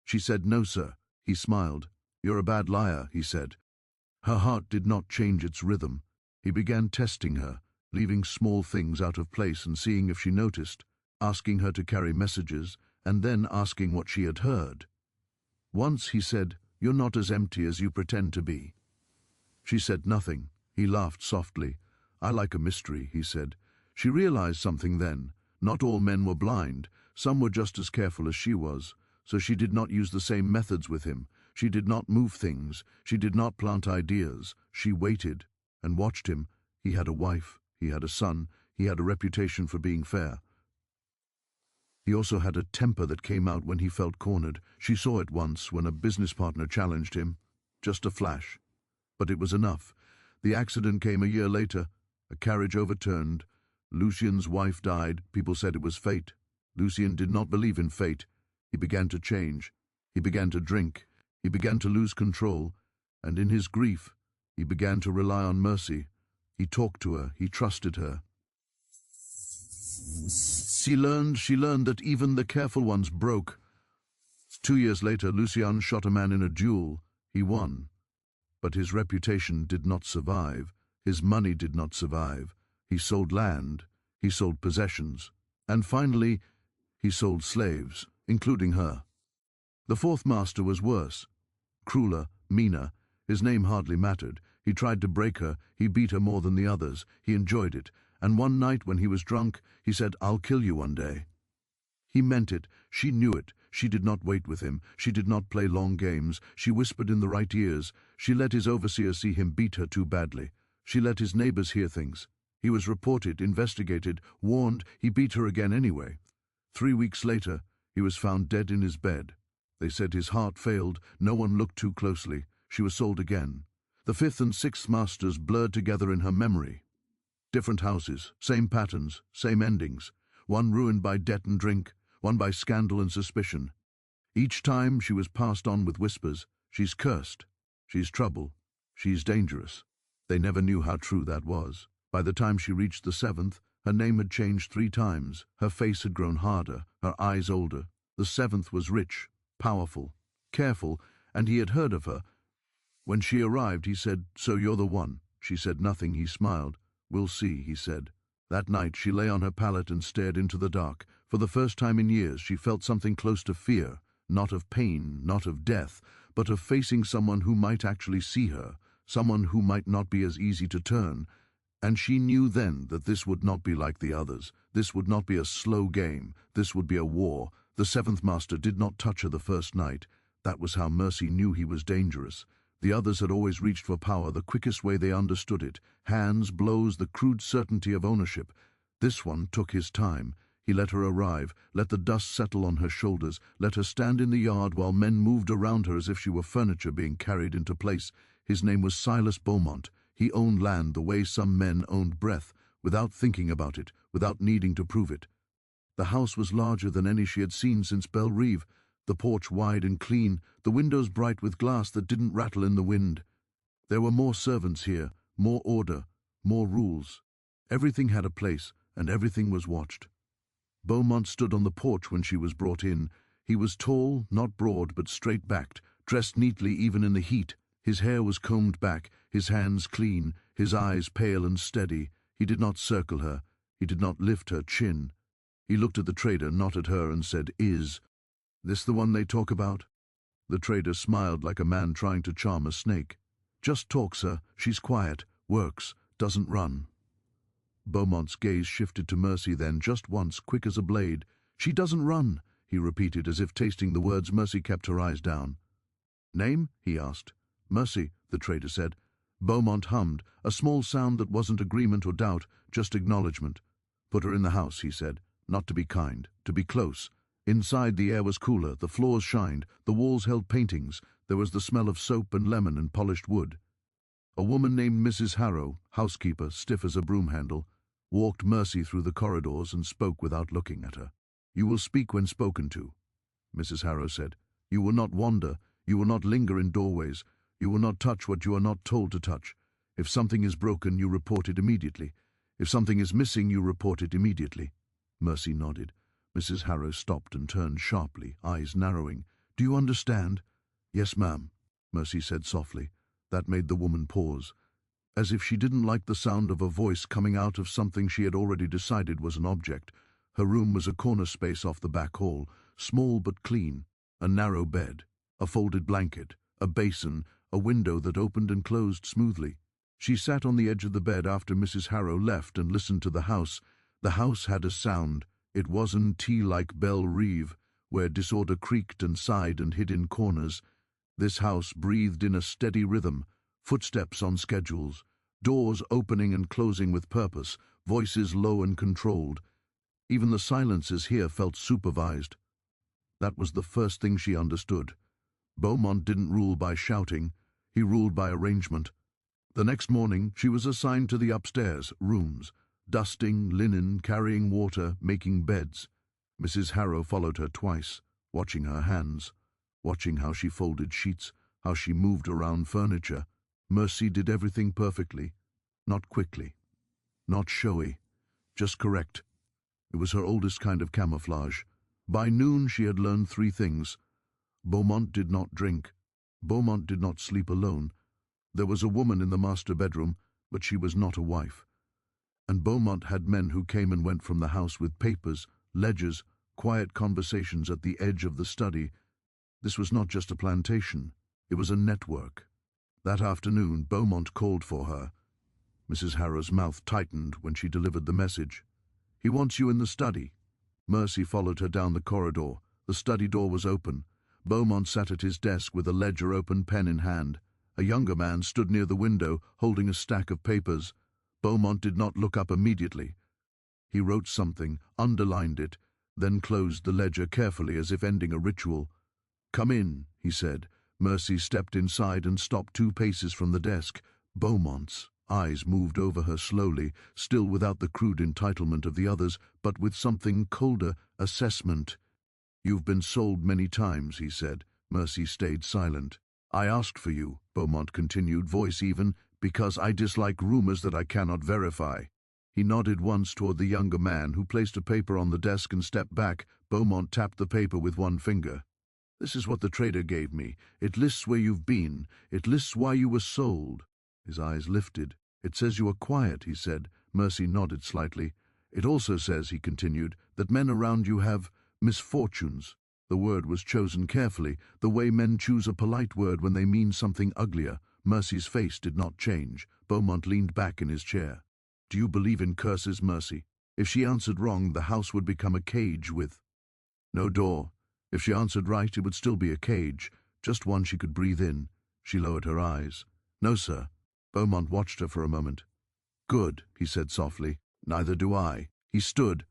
Speaker 1: She said, "No, sir." He smiled. "You're a bad liar," he said. Her heart did not change its rhythm. He began testing her, leaving small things out of place and seeing if she noticed, asking her to carry messages, and then asking what she had heard. Once he said, "You're not as empty as you pretend to be." She said nothing. He laughed softly. "I like a mystery," he said. She realized something then. Not all men were blind. Some were just as careful as she was. So she did not use the same methods with him. She did not move things. She did not plant ideas. She waited and watched him. He had a wife. He had a son. He had a reputation for being fair. He also had a temper that came out when he felt cornered. She saw it once when a business partner challenged him. Just a flash. But it was enough. The accident came a year later. A carriage overturned. Lucien's wife died. People said it was fate. Lucien did not believe in fate. He began to change. He began to drink. He began to lose control. And in his grief, he began to rely on Mercy. He talked to her. He trusted her. She learned that even the careful ones broke. 2 years later, Lucien shot a man in a duel. He won. But his reputation did not survive. His money did not survive. He sold land. He sold possessions. And finally, he sold slaves, including her. The fourth master was worse. Crueler, meaner. His name hardly mattered. He tried to break her. He beat her more than the others. He enjoyed it. And one night when he was drunk, he said, "I'll kill you one day." He meant it. She knew it. She did not wait with him. She did not play long games. She whispered in the right ears. She let his overseer see him beat her too badly. She let his neighbors hear things. He was reported, investigated, warned. He beat her again anyway. 3 weeks later, he was found dead in his bed. They said his heart failed. No one looked too closely. She was sold again. The fifth and sixth masters blurred together in her memory. Different houses, same patterns, same endings. One ruined by debt and drink, one by scandal and suspicion. Each time she was passed on with whispers. She's cursed. She's trouble. She's dangerous. They never knew how true that was. By the time she reached the seventh, Her name had changed 3 times. Her face had grown harder, her eyes older. The 7th was rich, powerful, careful, and he had heard of her. When she arrived, he said, "So you're the one." She said nothing. He smiled. "We'll see," he said. That night, she lay on her pallet and stared into the dark. For the first time in years, she felt something close to fear, not of pain, not of death, but of facing someone who might actually see her, someone who might not be as easy to turn. And she knew then that this would not be like the others. This would not be a slow game. This would be a war. The 7th Master did not touch her the first night. That was how Mercy knew he was dangerous. The others had always reached for power the quickest way they understood it. Hands, blows, the crude certainty of ownership. This one took his time. He let her arrive, let the dust settle on her shoulders, let her stand in the yard while men moved around her as if she were furniture being carried into place. His name was Silas Beaumont. He owned land the way some men owned breath, without thinking about it, without needing to prove it. The house was larger than any she had seen since Belle Reve, the porch wide and clean, the windows bright with glass that didn't rattle in the wind. There were more servants here, more order, more rules. Everything had a place, and everything was watched. Beaumont stood on the porch when she was brought in. He was tall, not broad, but straight-backed, dressed neatly even in the heat. His hair was combed back, his hands clean, his eyes pale and steady. He did not circle her. He did not lift her chin. He looked at the trader, not at her, and said, "Is this the one they talk about?" The trader smiled like a man trying to charm a snake. "Just talk, sir. She's quiet, works, doesn't run." Beaumont's gaze shifted to Mercy then, just once, quick as a blade. "She doesn't run," he repeated, as if tasting the words. Mercy kept her eyes down. "Name?" he asked. "Mercy," the trader said. Beaumont hummed, a small sound that wasn't agreement or doubt, just acknowledgement. "Put her in the house," he said, "not to be kind, to be close." Inside, the air was cooler, the floors shined, the walls held paintings, there was the smell of soap and lemon and polished wood. A woman named Mrs. Harrow, housekeeper, stiff as a broom handle, walked Mercy through the corridors and spoke without looking at her. "You will speak when spoken to," Mrs. Harrow said. "You will not wander, you will not linger in doorways, you will not touch what you are not told to touch. If something is broken, you report it immediately. If something is missing, you report it immediately." Mercy nodded. Mrs. Harrow stopped and turned sharply, eyes narrowing. "Do you understand?" "Yes, ma'am," Mercy said softly. That made the woman pause, as if she didn't like the sound of a voice coming out of something she had already decided was an object. Her room was a corner space off the back hall, small but clean, a narrow bed, a folded blanket, a basin, a window that opened and closed smoothly. She sat on the edge of the bed after Mrs. Harrow left and listened to the house. The house had a sound. It wasn't tea-like Belle Reve, where disorder creaked and sighed and hid in corners. This house breathed in a steady rhythm, footsteps on schedules, doors opening and closing with purpose, voices low and controlled. Even the silences here felt supervised. That was the first thing she understood. Beaumont didn't rule by shouting, he ruled by arrangement. The next morning, she was assigned to the upstairs rooms, dusting, linen, carrying water, making beds. Mrs. Harrow followed her twice, watching her hands, watching how she folded sheets, how she moved around furniture. Mercy did everything perfectly, not quickly, not showy, just correct. It was her oldest kind of camouflage. By noon she had learned 3 things. Beaumont did not drink. Beaumont did not sleep alone. There was a woman in the master bedroom, but she was not a wife. And Beaumont had men who came and went from the house with papers, ledgers, quiet conversations at the edge of the study. This was not just a plantation, it was a network. That afternoon, Beaumont called for her. Mrs. Harrow's mouth tightened when she delivered the message. "He wants you in the study." Mercy followed her down the corridor. The study door was open. Beaumont sat at his desk with a ledger open, pen in hand. A younger man stood near the window, holding a stack of papers. Beaumont did not look up immediately. He wrote something, underlined it, then closed the ledger carefully as if ending a ritual. "Come in," he said. Mercy stepped inside and stopped 2 paces from the desk. Beaumont's eyes moved over her slowly, still without the crude entitlement of the others, but with something colder, assessment. "You've been sold many times," he said. Mercy stayed silent. "I asked for you," Beaumont continued, voice even, "because I dislike rumors that I cannot verify. He nodded once toward the younger man, who placed a paper on the desk and stepped back. Beaumont tapped the paper with one finger. "This is what the trader gave me. It lists where you've been. It lists why you were sold." His eyes lifted. "It says you are quiet," he said. Mercy nodded slightly. "It also says," he continued, "that men around you have misfortunes." The word was chosen carefully, the way men choose a polite word when they mean something uglier. Mercy's face did not change. Beaumont leaned back in his chair. "Do you believe in curses, Mercy?" If she answered wrong, the house would become a cage with no door. If she answered right, it would still be a cage, just one she could breathe in. She lowered her eyes. "No, sir." Beaumont watched her for a moment. "Good," he said softly. "Neither do I." He stood.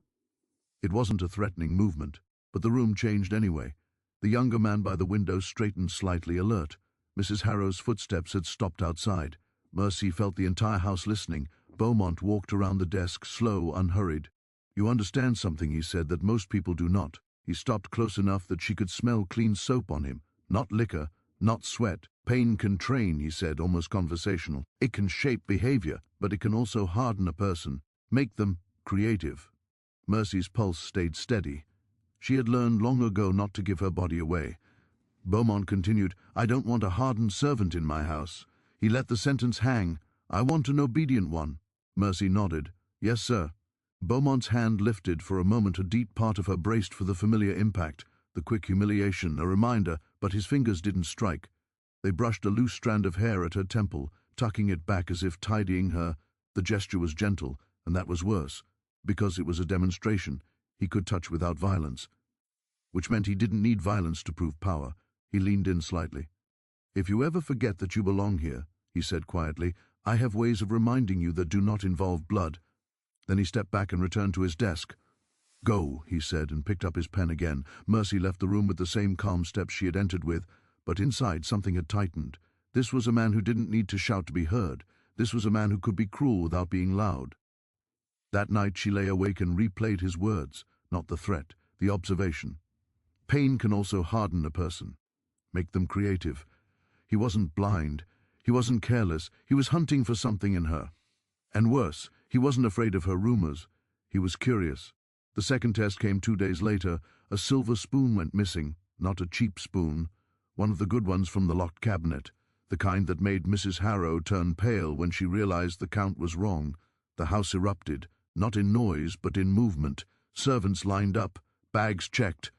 Speaker 1: It wasn't a threatening movement, but the room changed anyway. The younger man by the window straightened slightly, alert. Mrs. Harrow's footsteps had stopped outside. Mercy felt the entire house listening. Beaumont walked around the desk, slow, unhurried. "You understand something," he said, "that most people do not." He stopped close enough that she could smell clean soap on him. "Not liquor, not sweat. Pain can train," he said, almost conversational. "It can shape behavior, but it can also harden a person, make them creative." Mercy's pulse stayed steady. She had learned long ago not to give her body away. Beaumont continued, "I don't want a hardened servant in my house." He let the sentence hang. "I want an obedient one." Mercy nodded. "Yes, sir." Beaumont's hand lifted. For a moment a deep part of her braced for the familiar impact, the quick humiliation, a reminder, but his fingers didn't strike. They brushed a loose strand of hair at her temple, tucking it back as if tidying her. The gesture was gentle, and that was worse, because it was a demonstration. He could touch without violence, which meant he didn't need violence to prove power. He leaned in slightly. "If you ever forget that you belong here," he said quietly, "I have ways of reminding you that do not involve blood." Then he stepped back and returned to his desk. "Go," he said, and picked up his pen again. Mercy left the room with the same calm steps she had entered with, but inside something had tightened. This was a man who didn't need to shout to be heard. This was a man who could be cruel without being loud. That night she lay awake and replayed his words, not the threat, the observation. Pain can also harden a person, make them creative. He wasn't blind. He wasn't careless. He was hunting for something in her. And worse, he wasn't afraid of her rumors. He was curious. The second test came 2 days later. A silver spoon went missing, not a cheap spoon. One of the good ones from the locked cabinet, the kind that made Mrs. Harrow turn pale when she realized the count was wrong. The house erupted, not in noise, but in movement. Servants lined up, bags checked,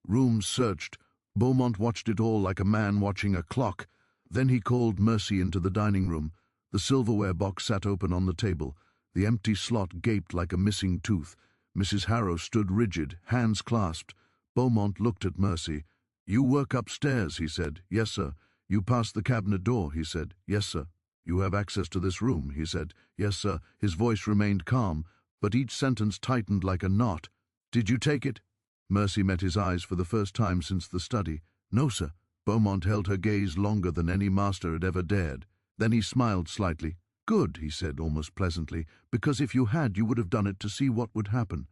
Speaker 1: rooms searched. Beaumont watched it all like a man watching a clock. Then he called Mercy into the dining room. The silverware box sat open on the table. The empty slot gaped like a missing tooth. Mrs. Harrow stood rigid, hands clasped. Beaumont looked at Mercy. "You work upstairs," he said. "Yes, sir." "You passed the cabinet door," he said. "Yes, sir." "You have access to this room," he said. "Yes, sir." His voice remained calm, but each sentence tightened like a knot. "Did you take it?" Mercy met his eyes for the first time since the study. "No, sir." Beaumont held her gaze longer than any master had ever dared. Then he smiled slightly. "Good," he said almost pleasantly, "because if you had, you would have done it to see what would happen."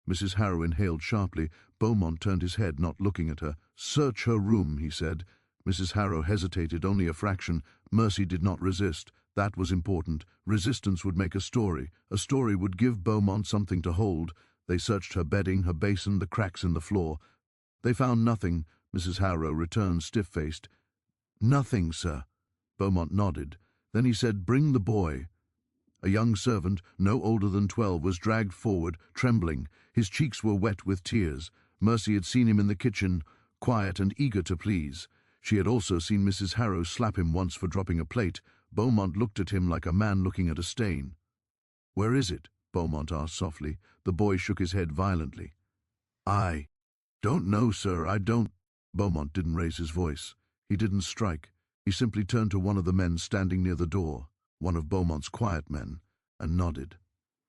Speaker 1: Mrs. Harrow inhaled sharply. Beaumont turned his head, not looking at her. "Search her room," he said. Mrs. Harrow hesitated only a fraction. Mercy did not resist. That was important. Resistance would make a story. A story would give Beaumont something to hold. They searched her bedding, her basin, the cracks in the floor. They found nothing. Mrs. Harrow returned stiff-faced. "Nothing, sir." Beaumont nodded. Then he said, "Bring the boy." A young servant, no older than 12, was dragged forward, trembling. His cheeks were wet with tears. Mercy had seen him in the kitchen, quiet and eager to please. She had also seen Mrs. Harrow slap him once for dropping a plate. Beaumont looked at him like a man looking at a stain. "Where is it?" Beaumont asked softly. The boy shook his head violently. "I don't know, sir, I don't—" Beaumont didn't raise his voice. He didn't strike. He simply turned to one of the men standing near the door, one of Beaumont's quiet men, and nodded.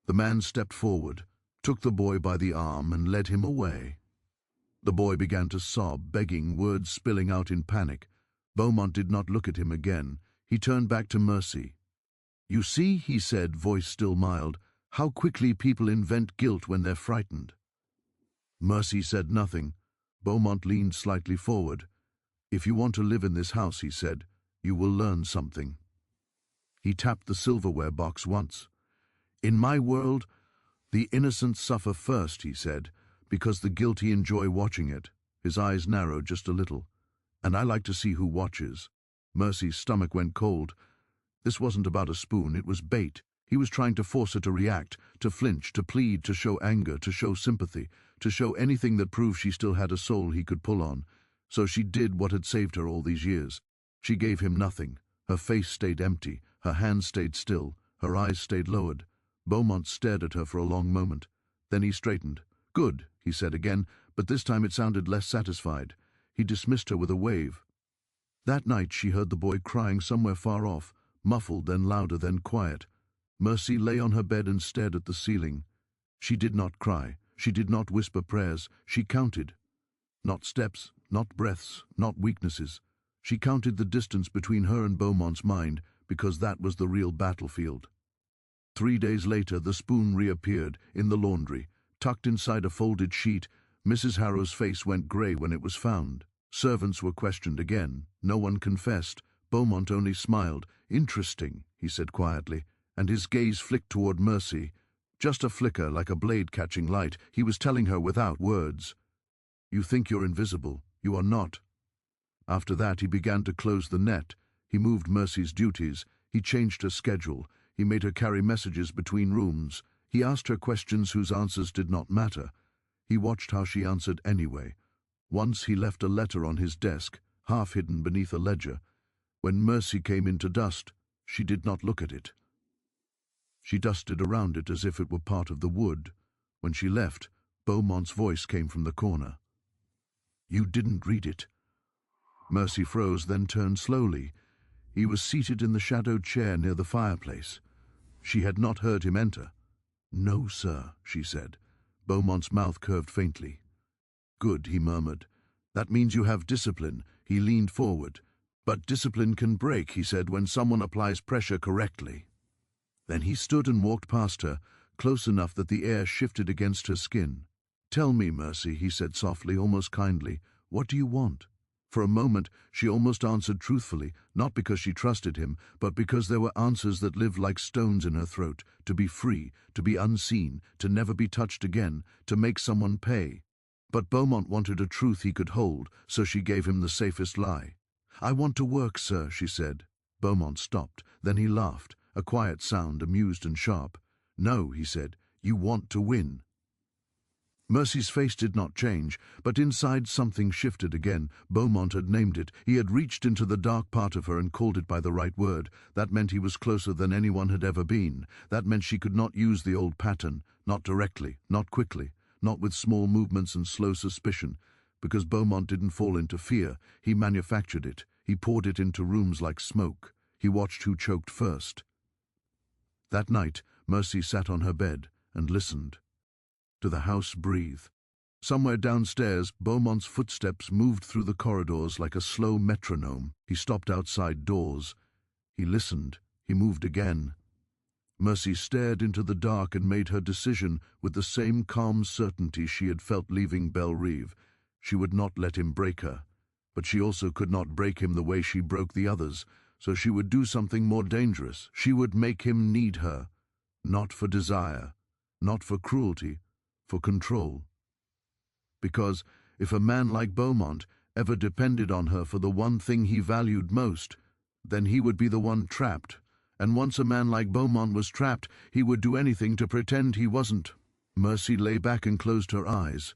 Speaker 1: The man stepped forward, took the boy by the arm, and led him away. The boy began to sob, begging, words spilling out in panic. Beaumont did not look at him again. He turned back to Mercy. "You see," he said, voice still mild, "how quickly people invent guilt when they're frightened." Mercy said nothing. Beaumont leaned slightly forward. "If you want to live in this house," he said, "you will learn something." He tapped the silverware box once. "In my world, the innocent suffer first," he said, "because the guilty enjoy watching it." His eyes narrowed just a little. "And I like to see who watches." Mercy's stomach went cold. This wasn't about a spoon, it was bait. He was trying to force her to react, to flinch, to plead, to show anger, to show sympathy, to show anything that proved she still had a soul he could pull on. So she did what had saved her all these years. She gave him nothing. Her face stayed empty, her hands stayed still, her eyes stayed lowered. Beaumont stared at her for a long moment. Then he straightened. "Good," he said again, but this time it sounded less satisfied. He dismissed her with a wave. That night she heard the boy crying somewhere far off, muffled, then louder, then quiet. Mercy lay on her bed and stared at the ceiling. She did not cry. She did not whisper prayers. She counted. Not steps, not breaths, not weaknesses. She counted the distance between her and Beaumont's mind, because that was the real battlefield. 3 days later, the spoon reappeared in the laundry, tucked inside a folded sheet. Mrs. Harrow's face went grey when it was found. Servants were questioned again. No one confessed. Beaumont only smiled. "Interesting," he said quietly, and his gaze flicked toward Mercy. Just a flicker, like a blade catching light. He was telling her without words. "You think you're invisible. You are not." After that, he began to close the net. He moved Mercy's duties. He changed her schedule. He made her carry messages between rooms. He asked her questions whose answers did not matter. He watched how she answered anyway. Once he left a letter on his desk, half hidden beneath a ledger. When Mercy came into dust, she did not look at it. She dusted around it as if it were part of the wood. When she left, Beaumont's voice came from the corner. "You didn't read it." Mercy froze, then turned slowly. He was seated in the shadowed chair near the fireplace. She had not heard him enter. "No, sir," she said. Beaumont's mouth curved faintly. "Good," he murmured. "That means you have discipline." He leaned forward. "But discipline can break," he said, "when someone applies pressure correctly." Then he stood and walked past her, close enough that the air shifted against her skin. "Tell me, Mercy," he said softly, almost kindly, "what do you want?" For a moment, she almost answered truthfully, not because she trusted him, but because there were answers that lived like stones in her throat: to be free, to be unseen, to never be touched again, to make someone pay. But Beaumont wanted a truth he could hold, so she gave him the safest lie. "I want to work, sir," she said. Beaumont stopped. Then he laughed, a quiet sound, amused and sharp. "No," he said, "you want to win." Mercy's face did not change, but inside something shifted again. Beaumont had named it. He had reached into the dark part of her and called it by the right word. That meant he was closer than anyone had ever been. That meant she could not use the old pattern, not directly, not quickly, not with small movements and slow suspicion. Because Beaumont didn't fall into fear, he manufactured it. He poured it into rooms like smoke. He watched who choked first. That night, Mercy sat on her bed and listened. To the house breathe. Somewhere downstairs, Beaumont's footsteps moved through the corridors like a slow metronome. He stopped outside doors. He listened. He moved again. Mercy stared into the dark and made her decision with the same calm certainty she had felt leaving Belle Reve. She would not let him break her, but she also could not break him the way she broke the others, so she would do something more dangerous. She would make him need her, not for desire, not for cruelty, for control. Because if a man like Beaumont ever depended on her for the one thing he valued most, then he would be the one trapped. And once a man like Beaumont was trapped, he would do anything to pretend he wasn't. Mercy lay back and closed her eyes.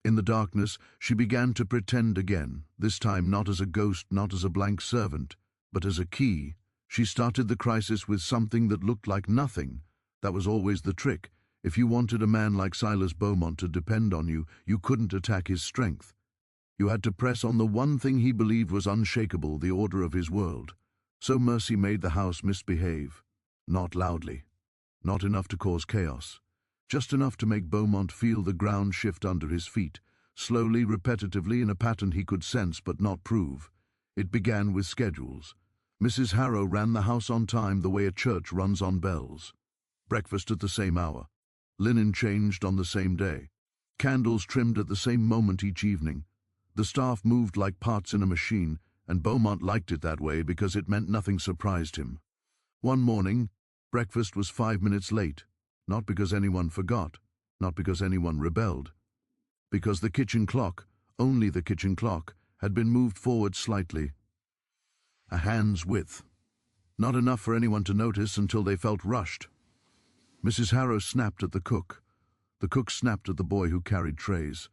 Speaker 1: In the darkness, she began to pretend again, this time not as a ghost, not as a blank servant, but as a key. She started the crisis with something that looked like nothing. That was always the trick. If you wanted a man like Silas Beaumont to depend on you, you couldn't attack his strength. You had to press on the one thing he believed was unshakable, the order of his world. So Mercy made the house misbehave. Not loudly. Not enough to cause chaos. Just enough to make Beaumont feel the ground shift under his feet, slowly, repetitively, in a pattern he could sense but not prove. It began with schedules. Mrs. Harrow ran the house on time the way a church runs on bells. Breakfast at the same hour. Linen changed on the same day. Candles trimmed at the same moment each evening. The staff moved like parts in a machine, and Beaumont liked it that way because it meant nothing surprised him. One morning, Breakfast was 5 minutes late, not because anyone forgot, not because anyone rebelled, because the kitchen clock, only the kitchen clock, had been moved forward slightly. A hand's width. Not enough for anyone to notice until they felt rushed. Mrs. Harrow snapped at the cook. The cook snapped at the boy who carried trays.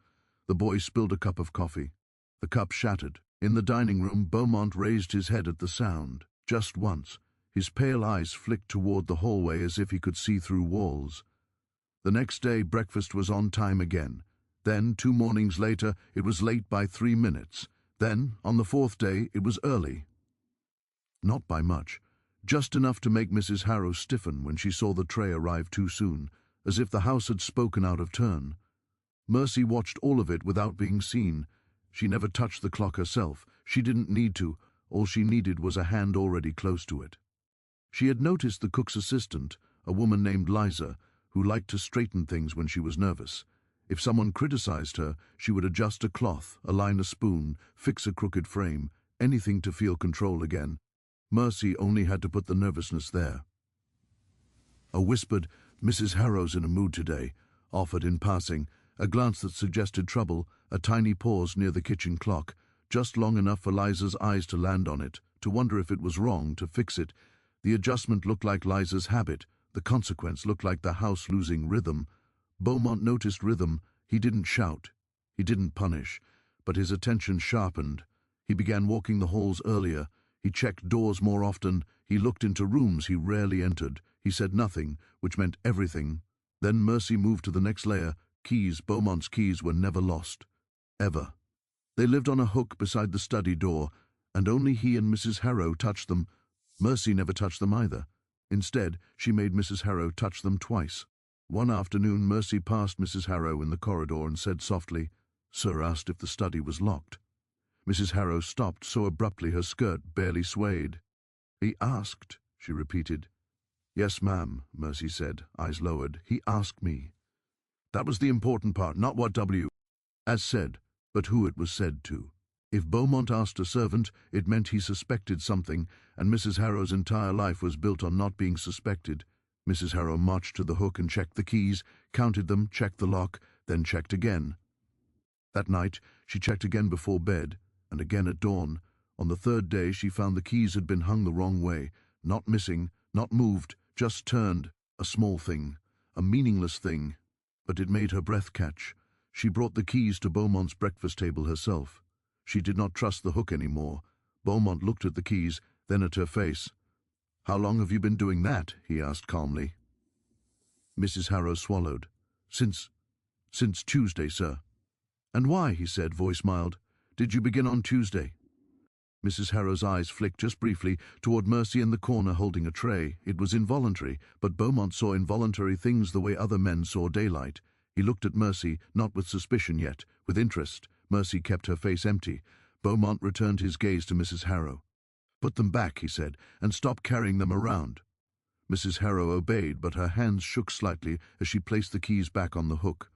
Speaker 1: The boy spilled a cup of coffee. The cup shattered. In the dining room, Beaumont raised his head at the sound, just once. His pale eyes flicked toward the hallway as if he could see through walls. The next day, breakfast was on time again. Then, 2 mornings later, it was late by 3 minutes. Then, on the 4th day, it was early. Not by much, just enough to make Mrs. Harrow stiffen when she saw the tray arrive too soon, as if the house had spoken out of turn. Mercy watched all of it without being seen. She never touched the clock herself. She didn't need to. All she needed was a hand already close to it. She had noticed the cook's assistant, a woman named Liza, who liked to straighten things when she was nervous. If someone criticized her, she would adjust a cloth, align a spoon, fix a crooked frame, anything to feel control again. Mercy only had to put the nervousness there. A whispered, "Mrs. Harrow's in a mood today," offered in passing, a glance that suggested trouble, a tiny pause near the kitchen clock, just long enough for Liza's eyes to land on it, to wonder if it was wrong, to fix it. The adjustment looked like Liza's habit. The consequence looked like the house losing rhythm. Beaumont noticed rhythm. He didn't shout. He didn't punish. But his attention sharpened. He began walking the halls earlier. He checked doors more often. He looked into rooms he rarely entered. He said nothing, which meant everything. Then Mercy moved to the next layer. Keys, Beaumont's keys, were never lost. Ever. They lived on a hook beside the study door, and only he and Mrs. Harrow touched them. Mercy never touched them either. Instead, she made Mrs. Harrow touch them twice. One afternoon, Mercy passed Mrs. Harrow in the corridor and said softly, "Sir asked if the study was locked." Mrs. Harrow stopped so abruptly her skirt barely swayed. "He asked," she repeated. "Yes, ma'am," Mercy said, eyes lowered. "He asked me." That was the important part, not what W. as said, but who it was said to. If Beaumont asked a servant, it meant he suspected something, and Mrs. Harrow's entire life was built on not being suspected. Mrs. Harrow marched to the hook and checked the keys, counted them, checked the lock, then checked again. That night, she checked again before bed, and again at dawn. On the 3rd day, she found the keys had been hung the wrong way, not missing, not moved, just turned, a small thing, a meaningless thing. But it made her breath catch. She brought the keys to Beaumont's breakfast table herself. She did not trust the hook anymore. Beaumont looked at the keys, then at her face. "How long have you been doing that?" he asked calmly. Mrs. Harrow swallowed. Since Tuesday, sir." "And why?" he said, voice mild. "Did you begin on Tuesday?" Mrs. Harrow's eyes flicked just briefly toward Mercy in the corner holding a tray. It was involuntary, but Beaumont saw involuntary things the way other men saw daylight. He looked at Mercy, not with suspicion yet, with interest. Mercy kept her face empty. Beaumont returned his gaze to Mrs. Harrow. "Put them back," he said, "and stop carrying them around." Mrs. Harrow obeyed, but her hands shook slightly as she placed the keys back on the hook.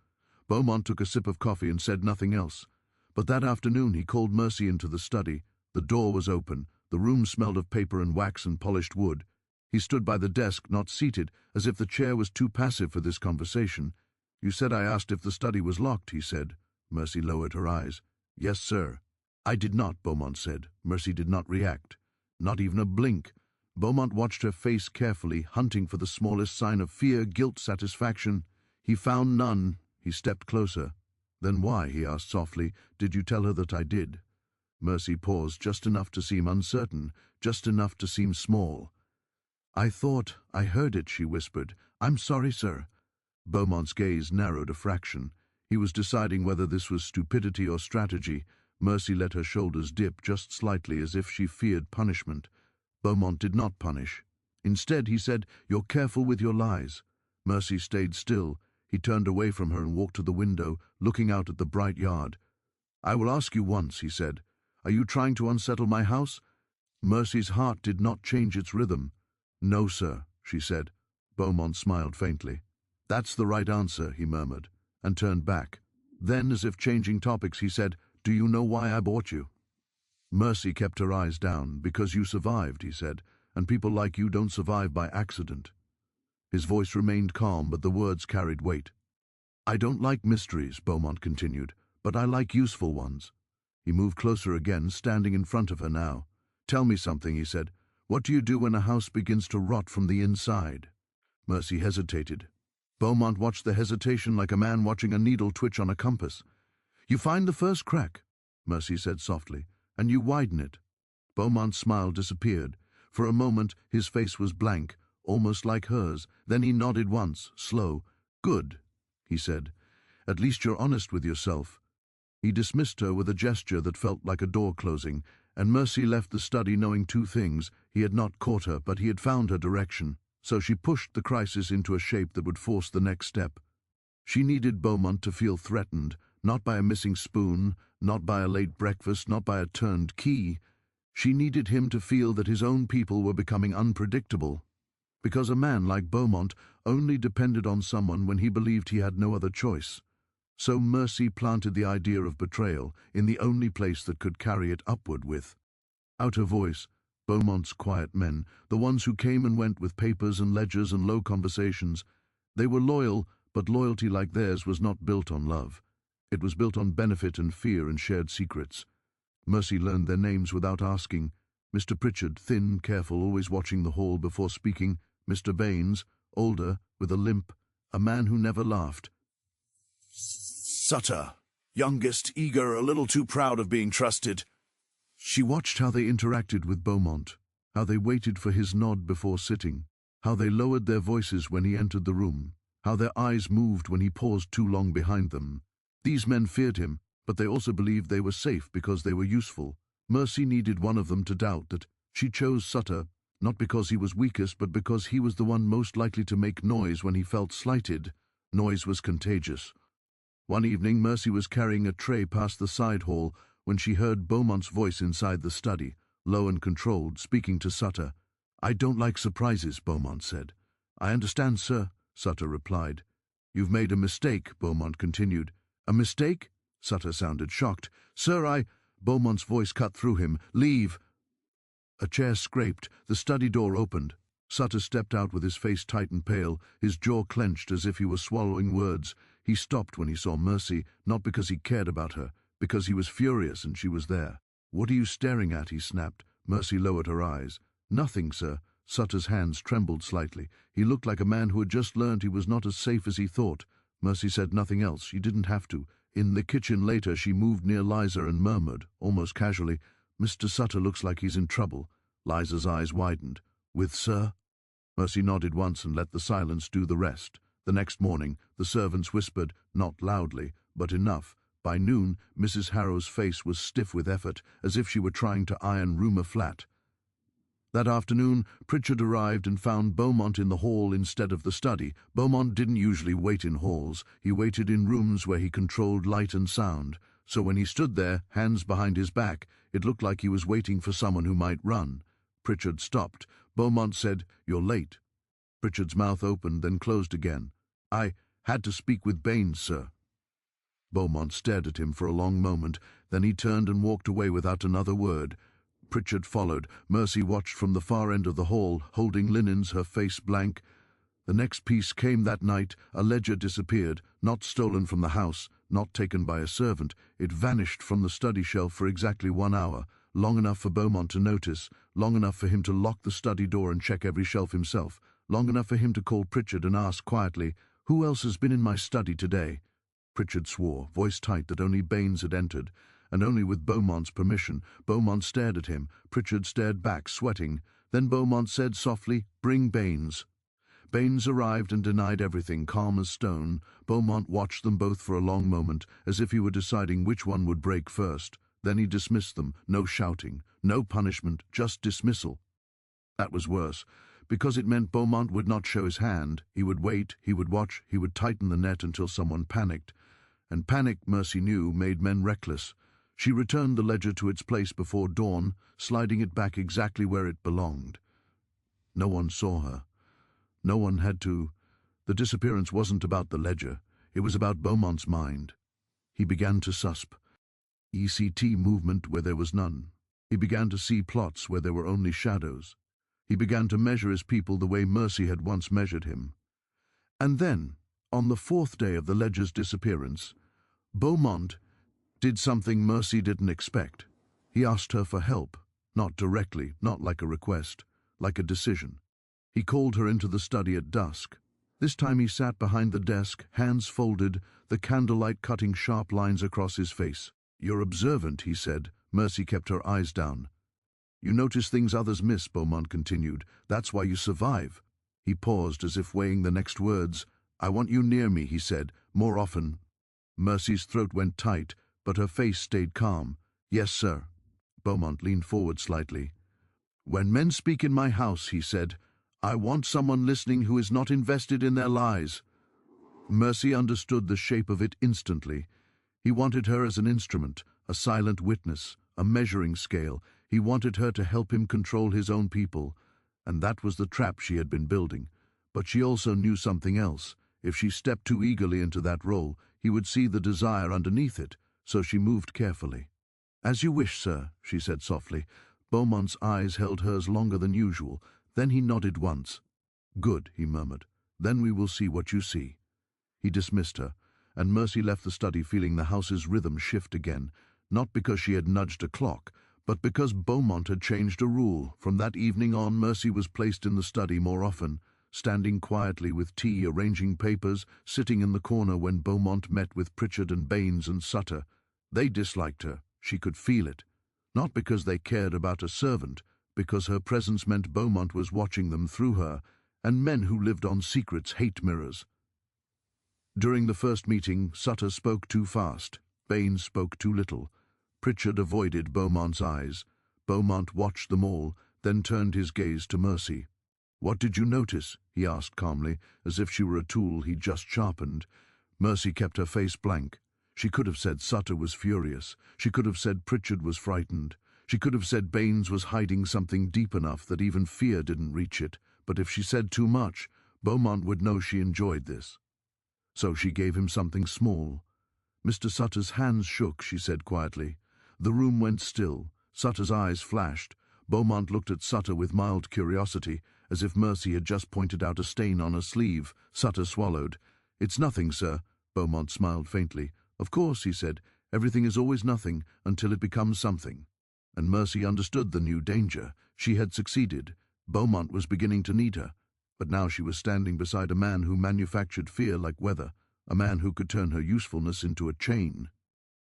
Speaker 1: Beaumont took a sip of coffee and said nothing else. But that afternoon he called Mercy into the study. The door was open. The room smelled of paper and wax and polished wood. He stood by the desk, not seated, as if the chair was too passive for this conversation. "You said I asked if the study was locked," he said. Mercy lowered her eyes. "Yes, sir." "I did not," Beaumont said. Mercy did not react. Not even a blink. Beaumont watched her face carefully, hunting for the smallest sign of fear, guilt, satisfaction. He found none. He stepped closer. "Then why," he asked softly, "did you tell her that I did?" Mercy paused just enough to seem uncertain, just enough to seem small. "I thought I heard it," she whispered. "I'm sorry, sir." Beaumont's gaze narrowed a fraction. He was deciding whether this was stupidity or strategy. Mercy let her shoulders dip just slightly as if she feared punishment. Beaumont did not punish. Instead, he said, "You're careful with your lies." Mercy stayed still. He turned away from her and walked to the window, looking out at the bright yard. "I will ask you once," he said. "Are you trying to unsettle my house?" Mercy's heart did not change its rhythm. "No, sir," she said. Beaumont smiled faintly. "That's the right answer," he murmured, and turned back. Then, as if changing topics, he said, "Do you know why I bought you?" Mercy kept her eyes down. "Because you survived," he said, "and people like you don't survive by accident." His voice remained calm, but the words carried weight. "I don't like mysteries," Beaumont continued, "but I like useful ones." He moved closer again, standing in front of her now. "Tell me something," he said. "What do you do when a house begins to rot from the inside?" Mercy hesitated. Beaumont watched the hesitation like a man watching a needle twitch on a compass. "You find the first crack," Mercy said softly, "and you widen it." Beaumont's smile disappeared. For a moment his face was blank, almost like hers. Then he nodded once, slow. "Good," he said. "At least you're honest with yourself." He dismissed her with a gesture that felt like a door closing, and Mercy left the study knowing two things. He had not caught her, but he had found her direction. So she pushed the crisis into a shape that would force the next step. She needed Beaumont to feel threatened, not by a missing spoon, not by a late breakfast, not by a turned key. She needed him to feel that his own people were becoming unpredictable, because a man like Beaumont only depended on someone when he believed he had no other choice. So Mercy planted the idea of betrayal in the only place that could carry it upward with. Out her voice, Beaumont's quiet men, the ones who came and went with papers and ledgers and low conversations, they were loyal, but loyalty like theirs was not built on love. It was built on benefit and fear and shared secrets. Mercy learned their names without asking. Mr. Pritchard, thin, careful, always watching the hall before speaking. Mr. Baines, older, with a limp, a man who never laughed.
Speaker 2: Sutter, youngest, eager, a little too proud of being trusted.
Speaker 1: She watched how they interacted with Beaumont, how they waited for his nod before sitting, how they lowered their voices when he entered the room, how their eyes moved when he paused too long behind them. These men feared him, but they also believed they were safe because they were useful. Mercy needed one of them to doubt that. She chose Sutter, not because he was weakest, but because he was the one most likely to make noise when he felt slighted. Noise was contagious. One evening, Mercy was carrying a tray past the side hall when she heard Beaumont's voice inside the study, low and controlled, speaking to Sutter. "I don't like surprises," Beaumont said. "I understand, sir," Sutter replied. "You've made a mistake," Beaumont continued. "A mistake?" Sutter sounded shocked. "Sir, Beaumont's voice cut through him. "Leave." A chair scraped. The study door opened. Sutter stepped out with his face tight and pale, his jaw clenched as if he were swallowing words. He stopped when he saw Mercy, not because he cared about her, because he was furious and she was there. "What are you staring at?" he snapped. Mercy lowered her eyes. "Nothing, sir." Sutter's hands trembled slightly. He looked like a man who had just learned he was not as safe as he thought. Mercy said nothing else. She didn't have to. In the kitchen later, she moved near Liza and murmured, almost casually, "Mr. Sutter looks like he's in trouble." Liza's eyes widened. "With sir?" Mercy nodded once and let the silence do the rest. The next morning, the servants whispered, not loudly, but enough. By noon, Mrs. Harrow's face was stiff with effort, as if she were trying to iron rumor flat. That afternoon, Pritchard arrived and found Beaumont in the hall instead of the study. Beaumont didn't usually wait in halls. He waited in rooms where he controlled light and sound. So when he stood there, hands behind his back, it looked like he was waiting for someone who might run. Pritchard stopped. Beaumont said, "You're late." Pritchard's mouth opened, then closed again. "I had to speak with Baines, sir." Beaumont stared at him for a long moment, then he turned and walked away without another word. Pritchard followed. Mercy watched from the far end of the hall, holding linens, her face blank. The next piece came that night. A ledger disappeared, not stolen from the house, not taken by a servant. It vanished from the study shelf for exactly 1 hour, long enough for Beaumont to notice, long enough for him to lock the study door and check every shelf himself, long enough for him to call Pritchard and ask quietly, "Who else has been in my study today?" Pritchard swore, voice tight, that only Baines had entered, and only with Beaumont's permission. Beaumont stared at him. Pritchard stared back, sweating. Then Beaumont said softly, "Bring Baines." Baines arrived and denied everything, calm as stone. Beaumont watched them both for a long moment, as if he were deciding which one would break first. Then he dismissed them. No shouting, no punishment, just dismissal. That was worse, because it meant Beaumont would not show his hand. He would wait, he would watch, he would tighten the net until someone panicked. And panic, Mercy knew, made men reckless. She returned the ledger to its place before dawn, sliding it back exactly where it belonged. No one saw her. No one had to. The disappearance wasn't about the ledger. It was about Beaumont's mind. He began to susp. ECT movement where there was none. He began to see plots where there were only shadows. He began to measure his people the way Mercy had once measured him. And then, on the fourth day of the ledger's disappearance, Beaumont did something Mercy didn't expect. He asked her for help, not directly, not like a request, like a decision. He called her into the study at dusk. This time he sat behind the desk, hands folded, the candlelight cutting sharp lines across his face. "You're observant," he said. Mercy kept her eyes down. "You notice things others miss," Beaumont continued. "That's why you survive." He paused as if weighing the next words. "I want you near me," he said, "more often." Mercy's throat went tight, but her face stayed calm. "Yes, sir." Beaumont leaned forward slightly. "When men speak in my house," he said, "I want someone listening who is not invested in their lies." Mercy understood the shape of it instantly. He wanted her as an instrument, a silent witness, a measuring scale. He wanted her to help him control his own people, and that was the trap she had been building. But she also knew something else. If she stepped too eagerly into that role, he would see the desire underneath it, so she moved carefully. "As you wish, sir," she said softly. Beaumont's eyes held hers longer than usual. Then he nodded once. "Good," he murmured. "Then we will see what you see." He dismissed her, and Mercy left the study feeling the house's rhythm shift again, not because she had nudged a clock, but because Beaumont had changed a rule. From that evening on, Mercy was placed in the study more often, standing quietly with tea, arranging papers, sitting in the corner when Beaumont met with Pritchard and Baines and Sutter. They disliked her. She could feel it. Not because they cared about a servant, because her presence meant Beaumont was watching them through her, and men who lived on secrets hate mirrors. During the first meeting, Sutter spoke too fast. Baines spoke too little. Pritchard avoided Beaumont's eyes. Beaumont watched them all, then turned his gaze to Mercy. "What did you notice?" he asked calmly, as if she were a tool he'd just sharpened. Mercy kept her face blank. She could have said Sutter was furious. She could have said Pritchard was frightened. She could have said Baines was hiding something deep enough that even fear didn't reach it. But if she said too much, Beaumont would know she enjoyed this. So she gave him something small. "Mr. Sutter's hands shook," she said quietly. The room went still. Sutter's eyes flashed. Beaumont looked at Sutter with mild curiosity, as if Mercy had just pointed out a stain on her sleeve. Sutter swallowed. "It's nothing, sir." Beaumont smiled faintly. "Of course," he said, "everything is always nothing until it becomes something." And Mercy understood the new danger. She had succeeded. Beaumont was beginning to need her. But now she was standing beside a man who manufactured fear like weather, a man who could turn her usefulness into a chain.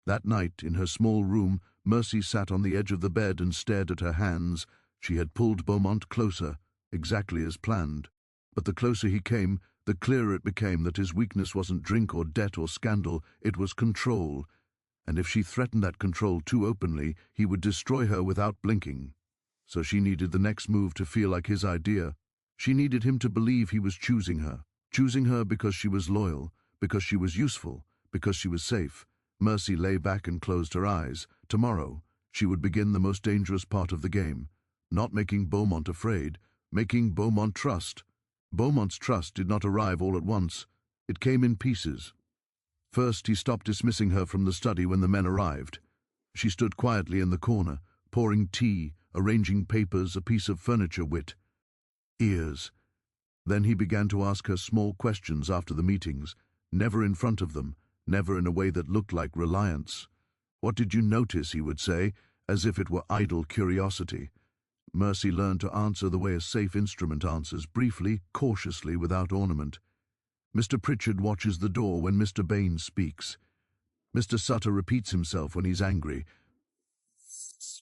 Speaker 1: That night, in her small room, Mercy sat on the edge of the bed and stared at her hands. She had pulled Beaumont closer, exactly as planned. But the closer he came, the clearer it became that his weakness wasn't drink or debt or scandal, it was control. And if she threatened that control too openly, he would destroy her without blinking. So she needed the next move to feel like his idea. She needed him to believe he was choosing her because she was loyal, because she was useful, because she was safe. Mercy lay back and closed her eyes. Tomorrow, she would begin the most dangerous part of the game. Not making Beaumont afraid, making Beaumont trust. Beaumont's trust did not arrive all at once. It came in pieces. First, he stopped dismissing her from the study when the men arrived. She stood quietly in the corner, pouring tea, arranging papers, a piece of furniture wit. Ears. Then he began to ask her small questions after the meetings, never in front of them, never in a way that looked like reliance. "What did you notice?" he would say, as if it were idle curiosity. Mercy learned to answer the way a safe instrument answers, briefly, cautiously, without ornament. "Mr. Pritchard watches the door when Mr. Baines speaks. Mr. Sutter repeats himself when he's angry.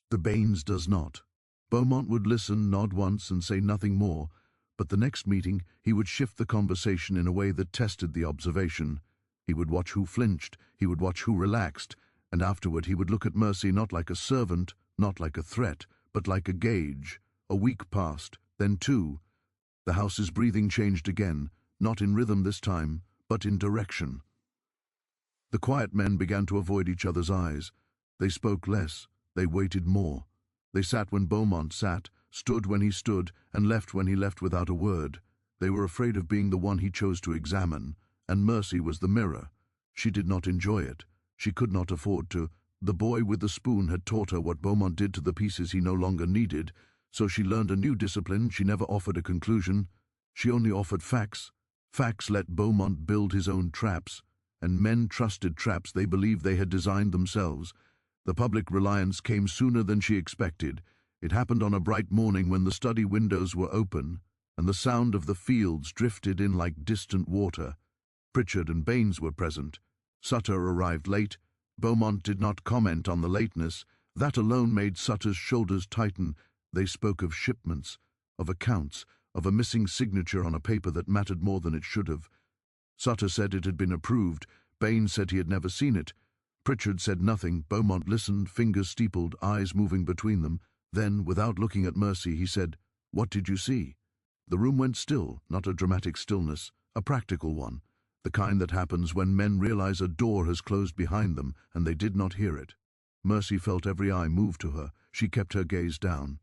Speaker 1: The Baines does not." Beaumont would listen, nod once, and say nothing more, but the next meeting he would shift the conversation in a way that tested the observation. He would watch who flinched, he would watch who relaxed, and afterward he would look at Mercy not like a servant, not like a threat, but like a gauge. A week passed, then two. The house's breathing changed again, not in rhythm this time, but in direction. The quiet men began to avoid each other's eyes. They spoke less, they waited more. They sat when Beaumont sat, stood when he stood, and left when he left without a word. They were afraid of being the one he chose to examine, and Mercy was the mirror. She did not enjoy it. She could not afford to. The boy with the spoon had taught her what Beaumont did to the pieces he no longer needed, so she learned a new discipline. She never offered a conclusion. She only offered facts. Facts let Beaumont build his own traps, and men trusted traps they believed they had designed themselves. The public reliance came sooner than she expected. It happened on a bright morning when the study windows were open, and the sound of the fields drifted in like distant water. Pritchard and Baines were present. Sutter arrived late. Beaumont did not comment on the lateness. That alone made Sutter's shoulders tighten. They spoke of shipments, of accounts, of a missing signature on a paper that mattered more than it should have. Sutter said it had been approved. Baines said he had never seen it. Pritchard said nothing. Beaumont listened, fingers steepled, eyes moving between them. Then, without looking at Mercy, he said, "What did you see?" The room went still, not a dramatic stillness, a practical one, the kind that happens when men realize a door has closed behind them and they did not hear it. Mercy felt every eye move to her. She kept her gaze down.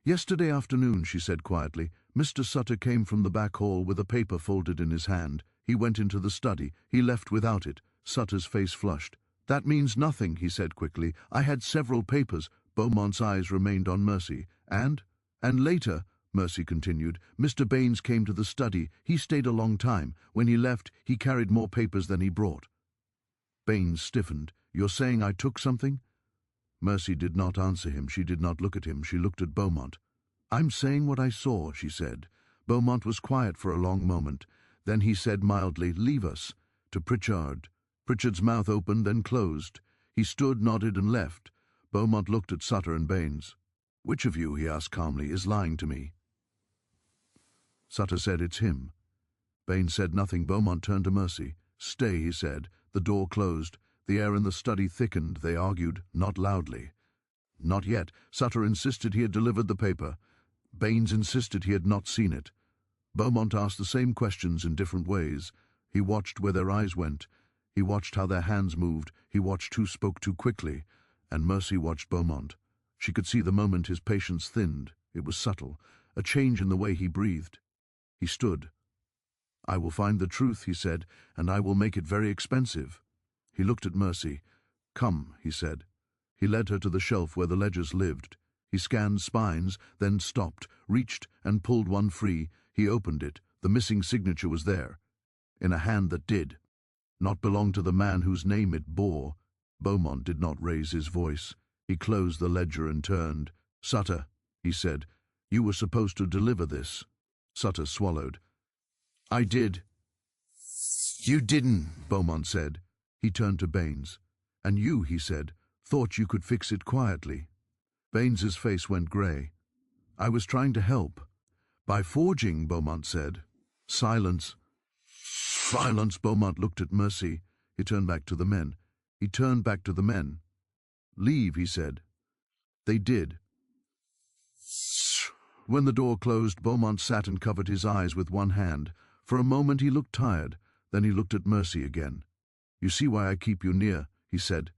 Speaker 1: "Yesterday afternoon," she said quietly, "Mr. Sutter came from the back hall with a paper folded in his hand. He went into the study. He left without it." Sutter's face flushed. "That means nothing," he said quickly. "I had several papers." Beaumont's eyes remained on Mercy. And later," Mercy continued, "Mr. Baines came to the study. He stayed a long time. When he left, he carried more papers than he brought." Baines stiffened. "You're saying I took something?" Mercy did not answer him. She did not look at him. She looked at Beaumont. "I'm saying what I saw," she said. Beaumont was quiet for a long moment. Then he said mildly, "Leave us," to Pritchard. Pritchard's mouth opened, then closed. He stood, nodded, and left. Beaumont looked at Sutter and Baines. "Which of you," he asked calmly, "is lying to me?" Sutter said, "It's him." Baines said nothing. Beaumont turned to Mercy. "Stay," he said. The door closed. The air in the study thickened. They argued, not loudly. Not yet. Sutter insisted he had delivered the paper. Baines insisted he had not seen it. Beaumont asked the same questions in different ways. He watched where their eyes went. He watched how their hands moved. He watched who spoke too quickly. And Mercy watched Beaumont. She could see the moment his patience thinned. It was subtle, a change in the way he breathed. He stood. "I will find the truth," he said, "and I will make it very expensive." He looked at Mercy. "Come," he said. He led her to the shelf where the ledgers lived. He scanned spines, then stopped, reached, and pulled one free. He opened it. The missing signature was there, in a hand that did not belong to the man whose name it bore. Beaumont did not raise his voice. He closed the ledger and turned. "Sutter," he said, "you were supposed to deliver this." Sutter swallowed. "I did." "You didn't," Beaumont said. He turned to Baines. "And you," he said, "thought you could fix it quietly." Baines's face went gray. "I was trying to help." "By forging," Beaumont said. "Silence." "Silence." Beaumont looked at Mercy. He turned back to the men. "Leave," he said. They did. When the door closed, Beaumont sat and covered his eyes with one hand. For a moment he looked tired. Then he looked at Mercy again. "You see why I keep you near," he said.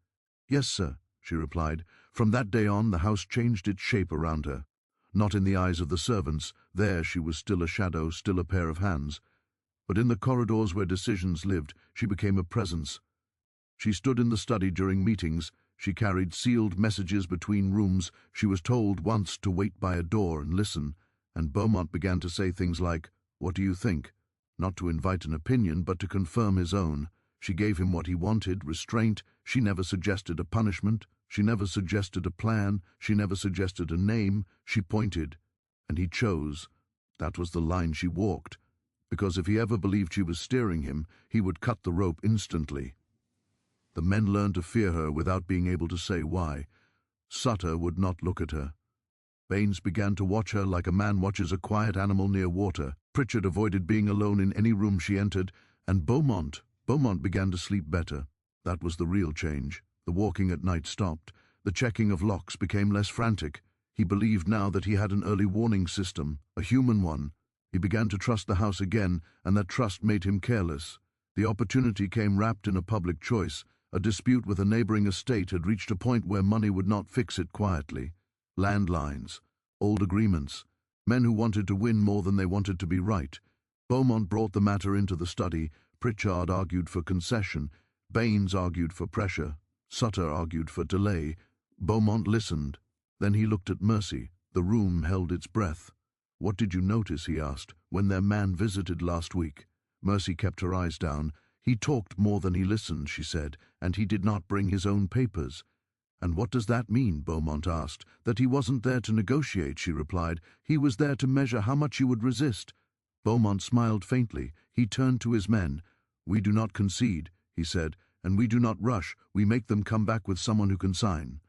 Speaker 1: "Yes, sir," she replied. From that day on, the house changed its shape around her. Not in the eyes of the servants. There she was still a shadow, still a pair of hands. But in the corridors where decisions lived, she became a presence. She stood in the study during meetings. She carried sealed messages between rooms. She was told once to wait by a door and listen. And Beaumont began to say things like, "What do you think?" Not to invite an opinion, but to confirm his own. She gave him what he wanted, restraint. She never suggested a punishment. She never suggested a plan. She never suggested a name. She pointed, and he chose. That was the line she walked, because if he ever believed she was steering him, he would cut the rope instantly. The men learned to fear her without being able to say why. Sutter would not look at her. Baines began to watch her like a man watches a quiet animal near water. Pritchard avoided being alone in any room she entered, and Beaumont began to sleep better. That was the real change. The walking at night stopped. The checking of locks became less frantic. He believed now that he had an early warning system, a human one. He began to trust the house again, and that trust made him careless. The opportunity came wrapped in a public choice. A dispute with a neighboring estate had reached a point where money would not fix it quietly. Landlines, old agreements, men who wanted to win more than they wanted to be right. Beaumont brought the matter into the study. Pritchard argued for concession. Baines argued for pressure. Sutter argued for delay. Beaumont listened. Then he looked at Mercy. The room held its breath. "What did you notice," he asked, "when their man visited last week?" Mercy kept her eyes down. "He talked more than he listened," she said, "and he did not bring his own papers." "And what does that mean?" Beaumont asked. "That he wasn't there to negotiate," she replied. "He was there to measure how much you would resist." Beaumont smiled faintly. He turned to his men. "We do not concede," he said, "and we do not rush. We make them come back with someone who can sign."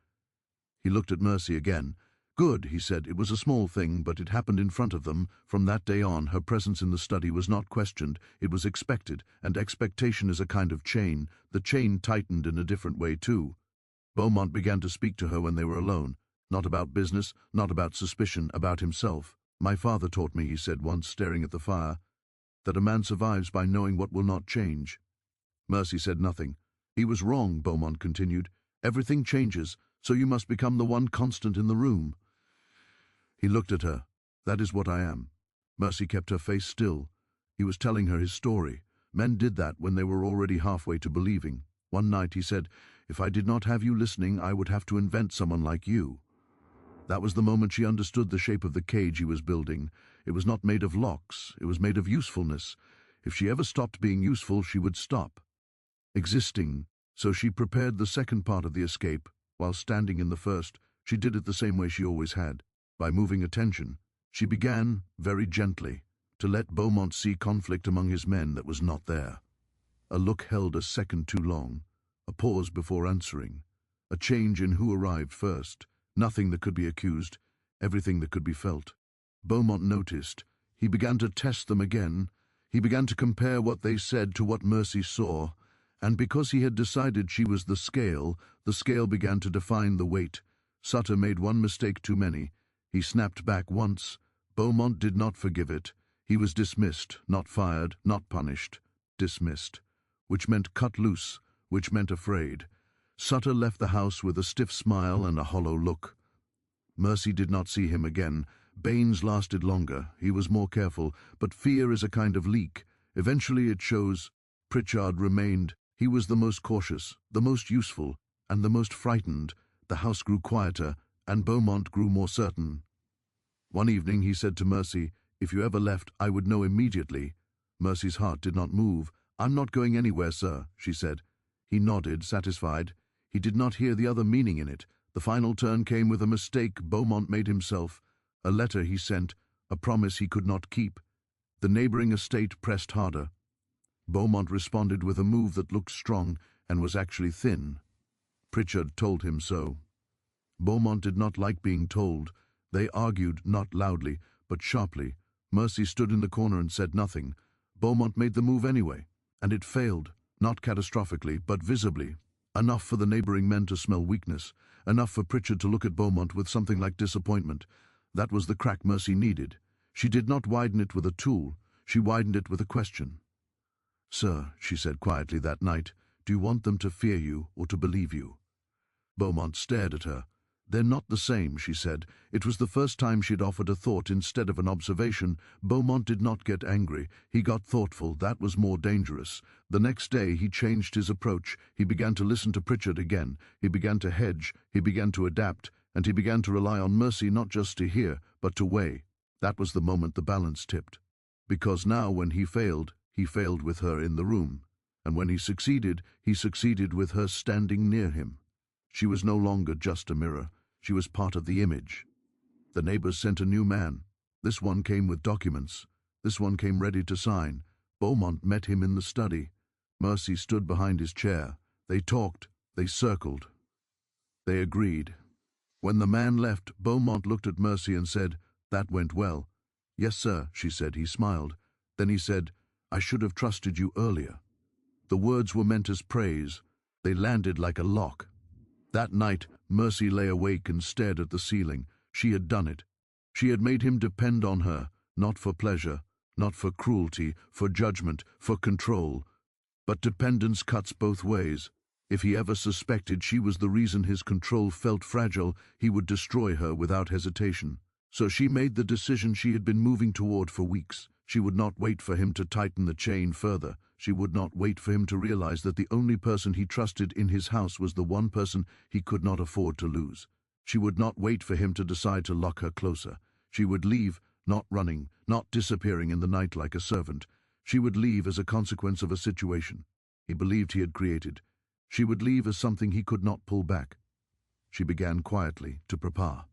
Speaker 1: He looked at Mercy again. "Good," he said. "It was a small thing, but it happened in front of them. From that day on, her presence in the study was not questioned. It was expected, and expectation is a kind of chain. The chain tightened in a different way, too." Beaumont began to speak to her when they were alone. Not about business, not about suspicion, about himself. "My father taught me," he said once, staring at the fire, "that a man survives by knowing what will not change." Mercy said nothing. "He was wrong," Beaumont continued. "Everything changes, so you must become the one constant in the room." He looked at her. "That is what I am." Mercy kept her face still. He was telling her his story. Men did that when they were already halfway to believing. One night he said, "If I did not have you listening, I would have to invent someone like you." That was the moment she understood the shape of the cage he was building. It was not made of locks, it was made of usefulness. If she ever stopped being useful, she would stop existing. So she prepared the second part of the escape. While standing in the first, she did it the same way she always had, by moving attention. She began, very gently, to let Beaumont see conflict among his men that was not there. A look held a second too long, a pause before answering, a change in who arrived first, nothing that could be accused, everything that could be felt. Beaumont noticed. He began to test them again. He began to compare what they said to what Mercy saw, and because he had decided she was the scale began to define the weight. Sutter made one mistake too many. He snapped back once. Beaumont did not forgive it. He was dismissed, not fired, not punished. Dismissed. Which meant cut loose, which meant afraid. Sutter left the house with a stiff smile and a hollow look. Mercy did not see him again. Baines lasted longer. He was more careful, but fear is a kind of leak. Eventually it shows. Pritchard remained. He was the most cautious, the most useful, and the most frightened. The house grew quieter, and Beaumont grew more certain. One evening he said to Mercy, "If you ever left, I would know immediately." Mercy's heart did not move. "I'm not going anywhere, sir," she said. He nodded, satisfied. He did not hear the other meaning in it. The final turn came with a mistake Beaumont made himself. A letter he sent, a promise he could not keep. The neighboring estate pressed harder. Beaumont responded with a move that looked strong and was actually thin. Pritchard told him so. Beaumont did not like being told. They argued, not loudly, but sharply. Mercy stood in the corner and said nothing. Beaumont made the move anyway, and it failed, not catastrophically, but visibly. Enough for the neighboring men to smell weakness, enough for Pritchard to look at Beaumont with something like disappointment. That was the crack Mercy needed. She did not widen it with a tool, she widened it with a question. "Sir," she said quietly that night, "do you want them to fear you or to believe you?" Beaumont stared at her. "They're not the same," she said. It was the first time she'd offered a thought instead of an observation. Beaumont did not get angry. He got thoughtful. That was more dangerous. The next day he changed his approach. He began to listen to Pritchard again. He began to hedge. He began to adapt. And he began to rely on Mercy not just to hear, but to weigh. That was the moment the balance tipped. Because now when he failed with her in the room. And when he succeeded with her standing near him. She was no longer just a mirror. She was part of the image. The neighbors sent a new man. This one came with documents. This one came ready to sign. Beaumont met him in the study. Mercy stood behind his chair. They talked. They circled. They agreed. When the man left, Beaumont looked at Mercy and said, "That went well." "Yes, sir," she said. He smiled. Then he said, "I should have trusted you earlier." The words were meant as praise. They landed like a lock. That night, Mercy lay awake and stared at the ceiling. She had done it. She had made him depend on her, not for pleasure, not for cruelty, for judgment, for control. But dependence cuts both ways. If he ever suspected she was the reason his control felt fragile, he would destroy her without hesitation. So she made the decision she had been moving toward for weeks. She would not wait for him to tighten the chain further. She would not wait for him to realize that the only person he trusted in his house was the one person he could not afford to lose. She would not wait for him to decide to lock her closer. She would leave, not running, not disappearing in the night like a servant. She would leave as a consequence of a situation he believed he had created. She would leave as something he could not pull back. She began quietly to prepare.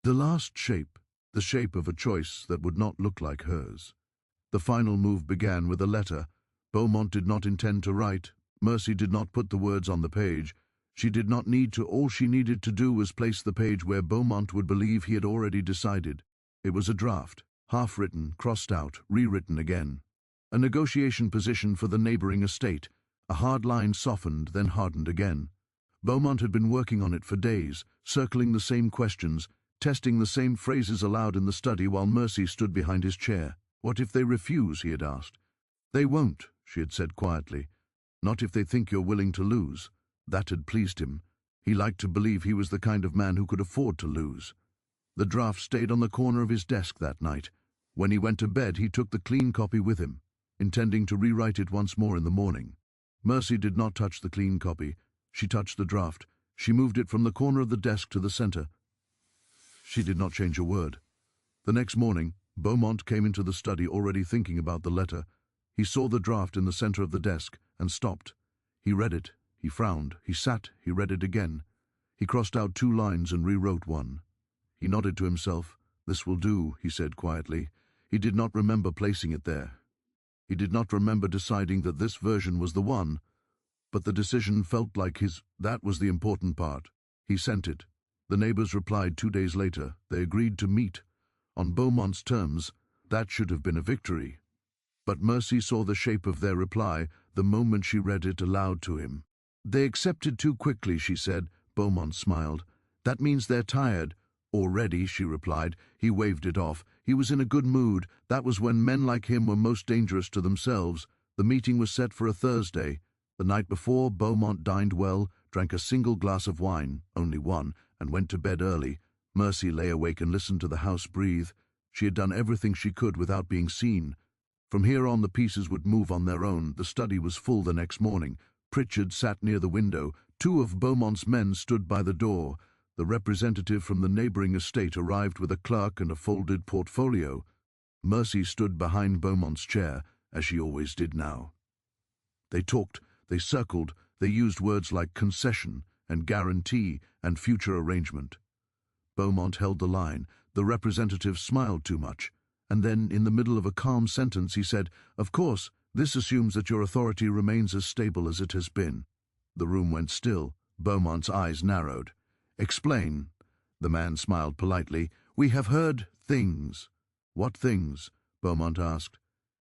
Speaker 1: The last shape, the shape of a choice that would not look like hers. The final move began with a letter Beaumont did not intend to write. Mercy did not put the words on the page. She did not need to. All she needed to do was place the page where Beaumont would believe he had already decided. It was a draft, half-written, crossed out, rewritten again. A negotiation position for the neighboring estate. A hard line softened, then hardened again. Beaumont had been working on it for days, circling the same questions, testing the same phrases aloud in the study while Mercy stood behind his chair. What if they refuse, he had asked. They won't, she had said quietly. Not if they think you're willing to lose. That had pleased him. He liked to believe he was the kind of man who could afford to lose. The draft stayed on the corner of his desk that night. When he went to bed, he took the clean copy with him, intending to rewrite it once more in the morning. Mercy did not touch the clean copy. She touched the draft. She moved it from the corner of the desk to the center. She did not change a word. The next morning, Beaumont came into the study already thinking about the letter. He saw the draft in the center of the desk and stopped. He read it. He frowned. He sat. He read it again. He crossed out 2 lines and rewrote one. He nodded to himself. This will do, he said quietly. He did not remember placing it there. He did not remember deciding that this version was the one, but the decision felt like his. That was the important part. He sent it. The neighbors replied 2 days later. They agreed to meet. On Beaumont's terms, that should have been a victory. But Mercy saw the shape of their reply the moment she read it aloud to him. They accepted too quickly, she said. Beaumont smiled. That means they're tired. Already, she replied. He waved it off. He was in a good mood. That was when men like him were most dangerous to themselves. The meeting was set for a Thursday. The night before, Beaumont dined well, drank a single glass of wine, only one, and went to bed early. Mercy lay awake and listened to the house breathe. She had done everything she could without being seen. From here on, the pieces would move on their own. The study was full the next morning. Pritchard sat near the window. 2 of Beaumont's men stood by the door. The representative from the neighboring estate arrived with a clerk and a folded portfolio. Mercy stood behind Beaumont's chair, as she always did now. They talked, they circled, they used words like concession and guarantee and future arrangement. Beaumont held the line. The representative smiled too much, and then, in the middle of a calm sentence, he said, "Of course, this assumes that your authority remains as stable as it has been." The room went still. Beaumont's eyes narrowed. "Explain." The man smiled politely. "We have heard things." "What things?" Beaumont asked.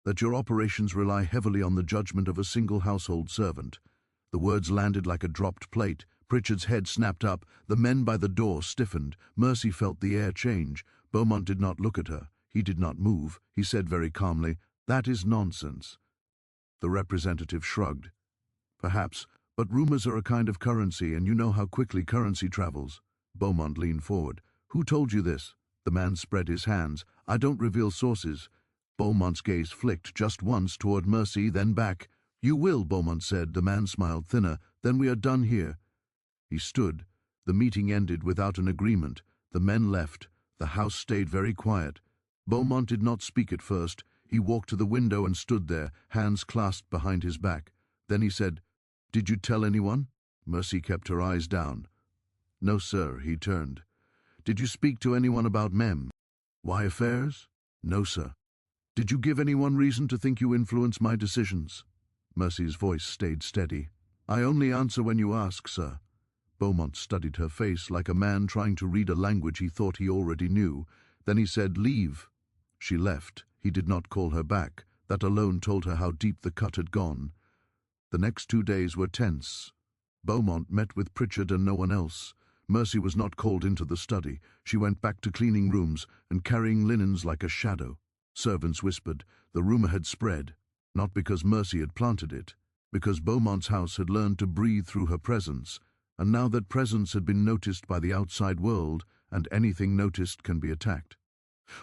Speaker 1: "That your operations rely heavily on the judgment of a single household servant." The words landed like a dropped plate. Pritchard's head snapped up. The men by the door stiffened. Mercy felt the air change. Beaumont did not look at her. He did not move. He said very calmly, "That is nonsense." The representative shrugged. "Perhaps, but rumors are a kind of currency, and you know how quickly currency travels." Beaumont leaned forward. "Who told you this?" The man spread his hands. "I don't reveal sources." Beaumont's gaze flicked just once toward Mercy, then back. "You will," Beaumont said. The man smiled thinner. "Then we are done here." He stood. The meeting ended without an agreement. The men left. The house stayed very quiet. Beaumont did not speak at first. He walked to the window and stood there, hands clasped behind his back. Then he said, "Did you tell anyone?" Mercy kept her eyes down. "No, sir," he turned. "Did you speak to anyone about Mem? Why affairs?" "No, sir." "Did you give anyone reason to think you influenced my decisions?" Mercy's voice stayed steady. "I only answer when you ask, sir." Beaumont studied her face like a man trying to read a language he thought he already knew. Then he said, "Leave." She left. He did not call her back. That alone told her how deep the cut had gone. The next 2 days were tense. Beaumont met with Pritchard and no one else. Mercy was not called into the study. She went back to cleaning rooms and carrying linens like a shadow. Servants whispered. The rumor had spread, not because Mercy had planted it, because Beaumont's house had learned to breathe through her presence, and now that presence had been noticed by the outside world, and anything noticed can be attacked.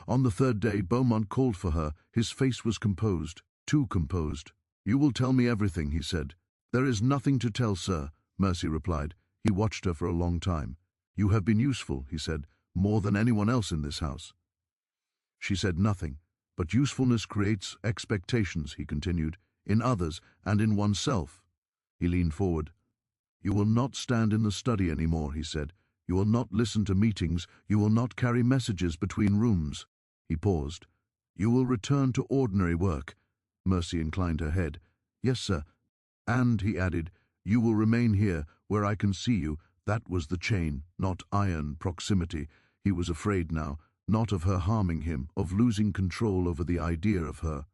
Speaker 1: On the 3rd day, Beaumont called for her. His face was composed, too composed. "You will tell me everything," he said. "There is nothing to tell, sir," Mercy replied. He watched her for a long time. "You have been useful," he said, "more than anyone else in this house." She said nothing. But usefulness creates expectations, he continued, in others and in oneself. He leaned forward. You will not stand in the study anymore, he said. You will not listen to meetings. You will not carry messages between rooms. He paused. You will return to ordinary work. Mercy inclined her head. Yes, sir. And, he added, you will remain here, where I can see you. That was the chain, not iron proximity. He was afraid now, not of her harming him, of losing control over the idea of her.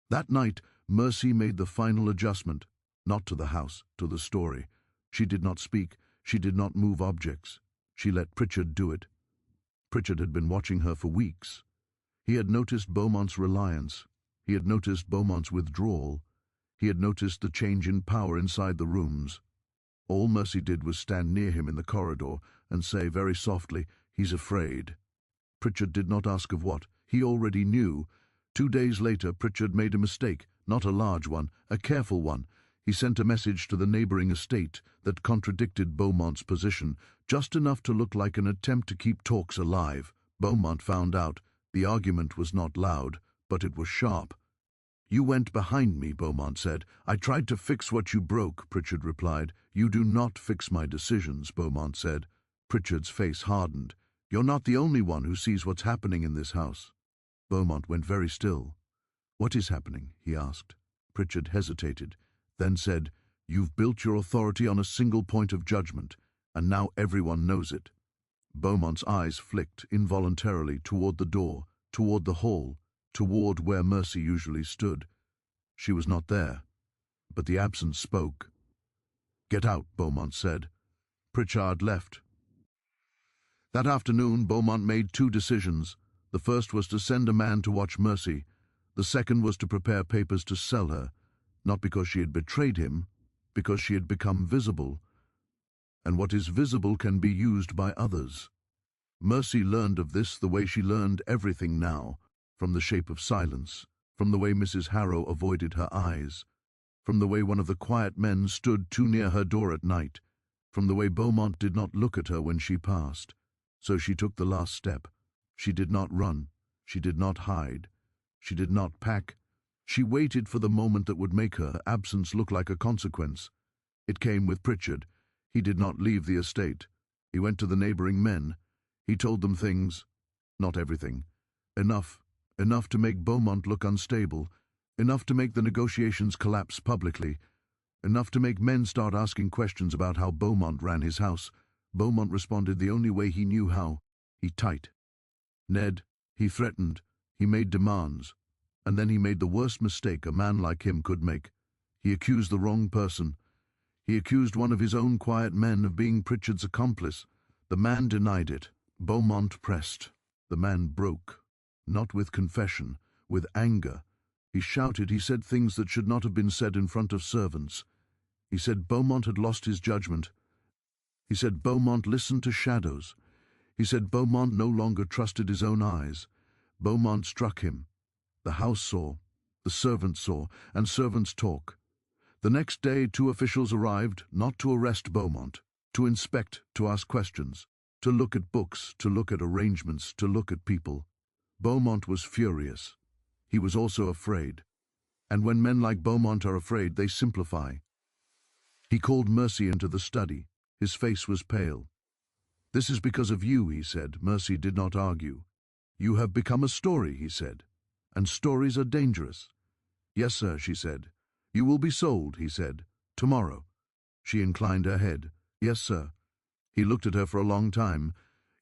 Speaker 1: That night, Mercy made the final adjustment, not to the house, to the story. She did not speak, she did not move objects. She let Pritchard do it. Pritchard had been watching her for weeks. He had noticed Beaumont's reliance. He had noticed Beaumont's withdrawal. He had noticed the change in power inside the rooms. All Mercy did was stand near him in the corridor and say very softly, "He's afraid." Pritchard did not ask of what. He already knew. 2 days later, Pritchard made a mistake, not a large one, a careful one. He sent a message to the neighboring estate that contradicted Beaumont's position, just enough to look like an attempt to keep talks alive. Beaumont found out. The argument was not loud, but it was sharp. You went behind me, Beaumont said. I tried to fix what you broke, Pritchard replied. You do not fix my decisions, Beaumont said. Pritchard's face hardened. You're not the only one who sees what's happening in this house. Beaumont went very still. What is happening? He asked. Pritchard hesitated, then said, You've built your authority on a single point of judgment, and now everyone knows it. Beaumont's eyes flicked involuntarily toward the door, toward the hall, toward where Mercy usually stood. She was not there, but the absence spoke. Get out, Beaumont said. Pritchard left. That afternoon, Beaumont made 2 decisions. The first was to send a man to watch Mercy. The second was to prepare papers to sell her, not because she had betrayed him, because she had become visible. And what is visible can be used by others. Mercy learned of this the way she learned everything now, from the shape of silence, from the way Mrs. Harrow avoided her eyes, from the way one of the quiet men stood too near her door at night, from the way Beaumont did not look at her when she passed. So she took the last step. She did not run. She did not hide. She did not pack. She waited for the moment that would make her absence look like a consequence. It came with Pritchard. He did not leave the estate. He went to the neighboring men. He told them things, not everything. Enough to make Beaumont look unstable, enough to make the negotiations collapse publicly, enough to make men start asking questions about how Beaumont ran his house. Beaumont responded the only way he knew how. He tight. Ned, he threatened, he made demands, and then he made the worst mistake a man like him could make. He accused the wrong person. He accused one of his own quiet men of being Pritchard's accomplice. The man denied it. Beaumont pressed. The man broke. Not with confession, with anger. He shouted, he said things that should not have been said in front of servants. He said Beaumont had lost his judgment. He said Beaumont listened to shadows. He said Beaumont no longer trusted his own eyes. Beaumont struck him. The house saw, the servants saw, and servants talk. The next day 2 officials arrived, not to arrest Beaumont, to inspect, to ask questions, to look at books, to look at arrangements, to look at people. Beaumont was furious. He was also afraid. And when men like Beaumont are afraid, they simplify. He called Mercy into the study. His face was pale. This is because of you, he said. Mercy did not argue. You have become a story, he said. And stories are dangerous. Yes, sir, she said. You will be sold, he said. Tomorrow. She inclined her head. Yes, sir. He looked at her for a long time.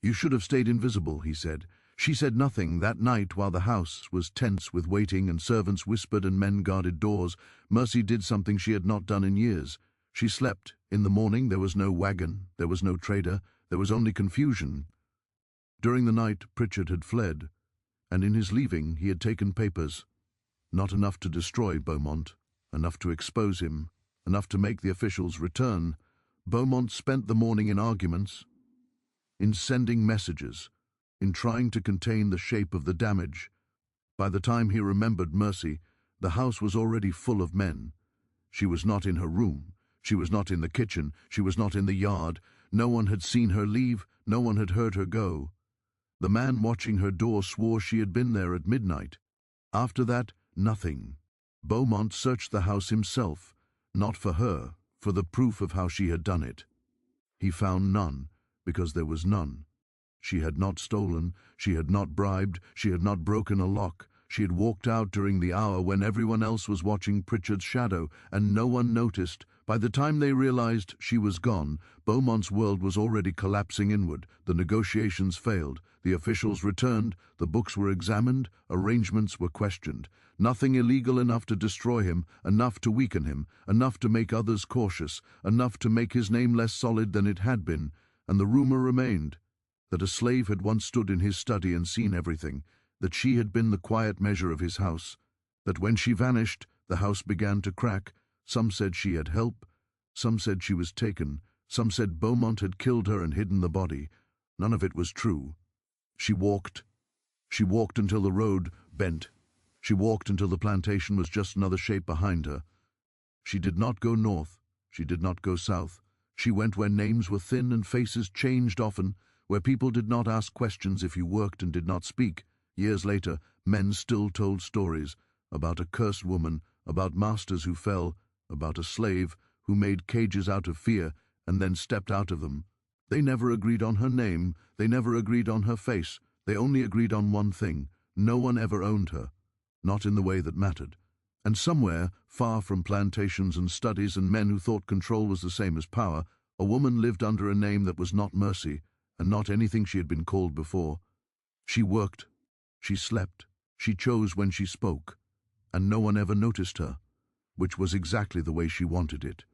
Speaker 1: You should have stayed invisible, he said. She said nothing. That night, while the house was tense with waiting and servants whispered and men guarded doors, Mercy did something she had not done in years. She slept. In the morning there was no wagon, there was no trader, there was only confusion. During the night Pritchard had fled, and in his leaving he had taken papers. Not enough to destroy Beaumont, enough to expose him, enough to make the officials return. Beaumont spent the morning in arguments, in sending messages, in trying to contain the shape of the damage. By the time he remembered Mercy, the house was already full of men. She was not in her room. She was not in the kitchen. She was not in the yard. No one had seen her leave. No one had heard her go. The man watching her door swore she had been there at midnight. After that, nothing. Beaumont searched the house himself, not for her, for the proof of how she had done it. He found none, because there was none. She had not stolen, she had not bribed, she had not broken a lock. She had walked out during the hour when everyone else was watching Pritchard's shadow, and no one noticed. By the time they realized she was gone, Beaumont's world was already collapsing inward. The negotiations failed, the officials returned, the books were examined, arrangements were questioned. Nothing illegal enough to destroy him, enough to weaken him, enough to make others cautious, enough to make his name less solid than it had been. And the rumor remained that a slave had once stood in his study and seen everything, that she had been the quiet measure of his house, that when she vanished, the house began to crack. Some said she had help, some said she was taken, some said Beaumont had killed her and hidden the body. None of it was true. She walked until the road bent. She walked until the plantation was just another shape behind her. She did not go north, she did not go south. She went where names were thin and faces changed often, where people did not ask questions if you worked and did not speak. Years later, men still told stories about a cursed woman, about masters who fell, about a slave who made cages out of fear and then stepped out of them. They never agreed on her name, they never agreed on her face, they only agreed on one thing: no one ever owned her, not in the way that mattered. And somewhere, far from plantations and studies and men who thought control was the same as power, a woman lived under a name that was not mercy, and not anything she had been called before. She worked, she slept, she chose when she spoke, and no one ever noticed her, which was exactly the way she wanted it.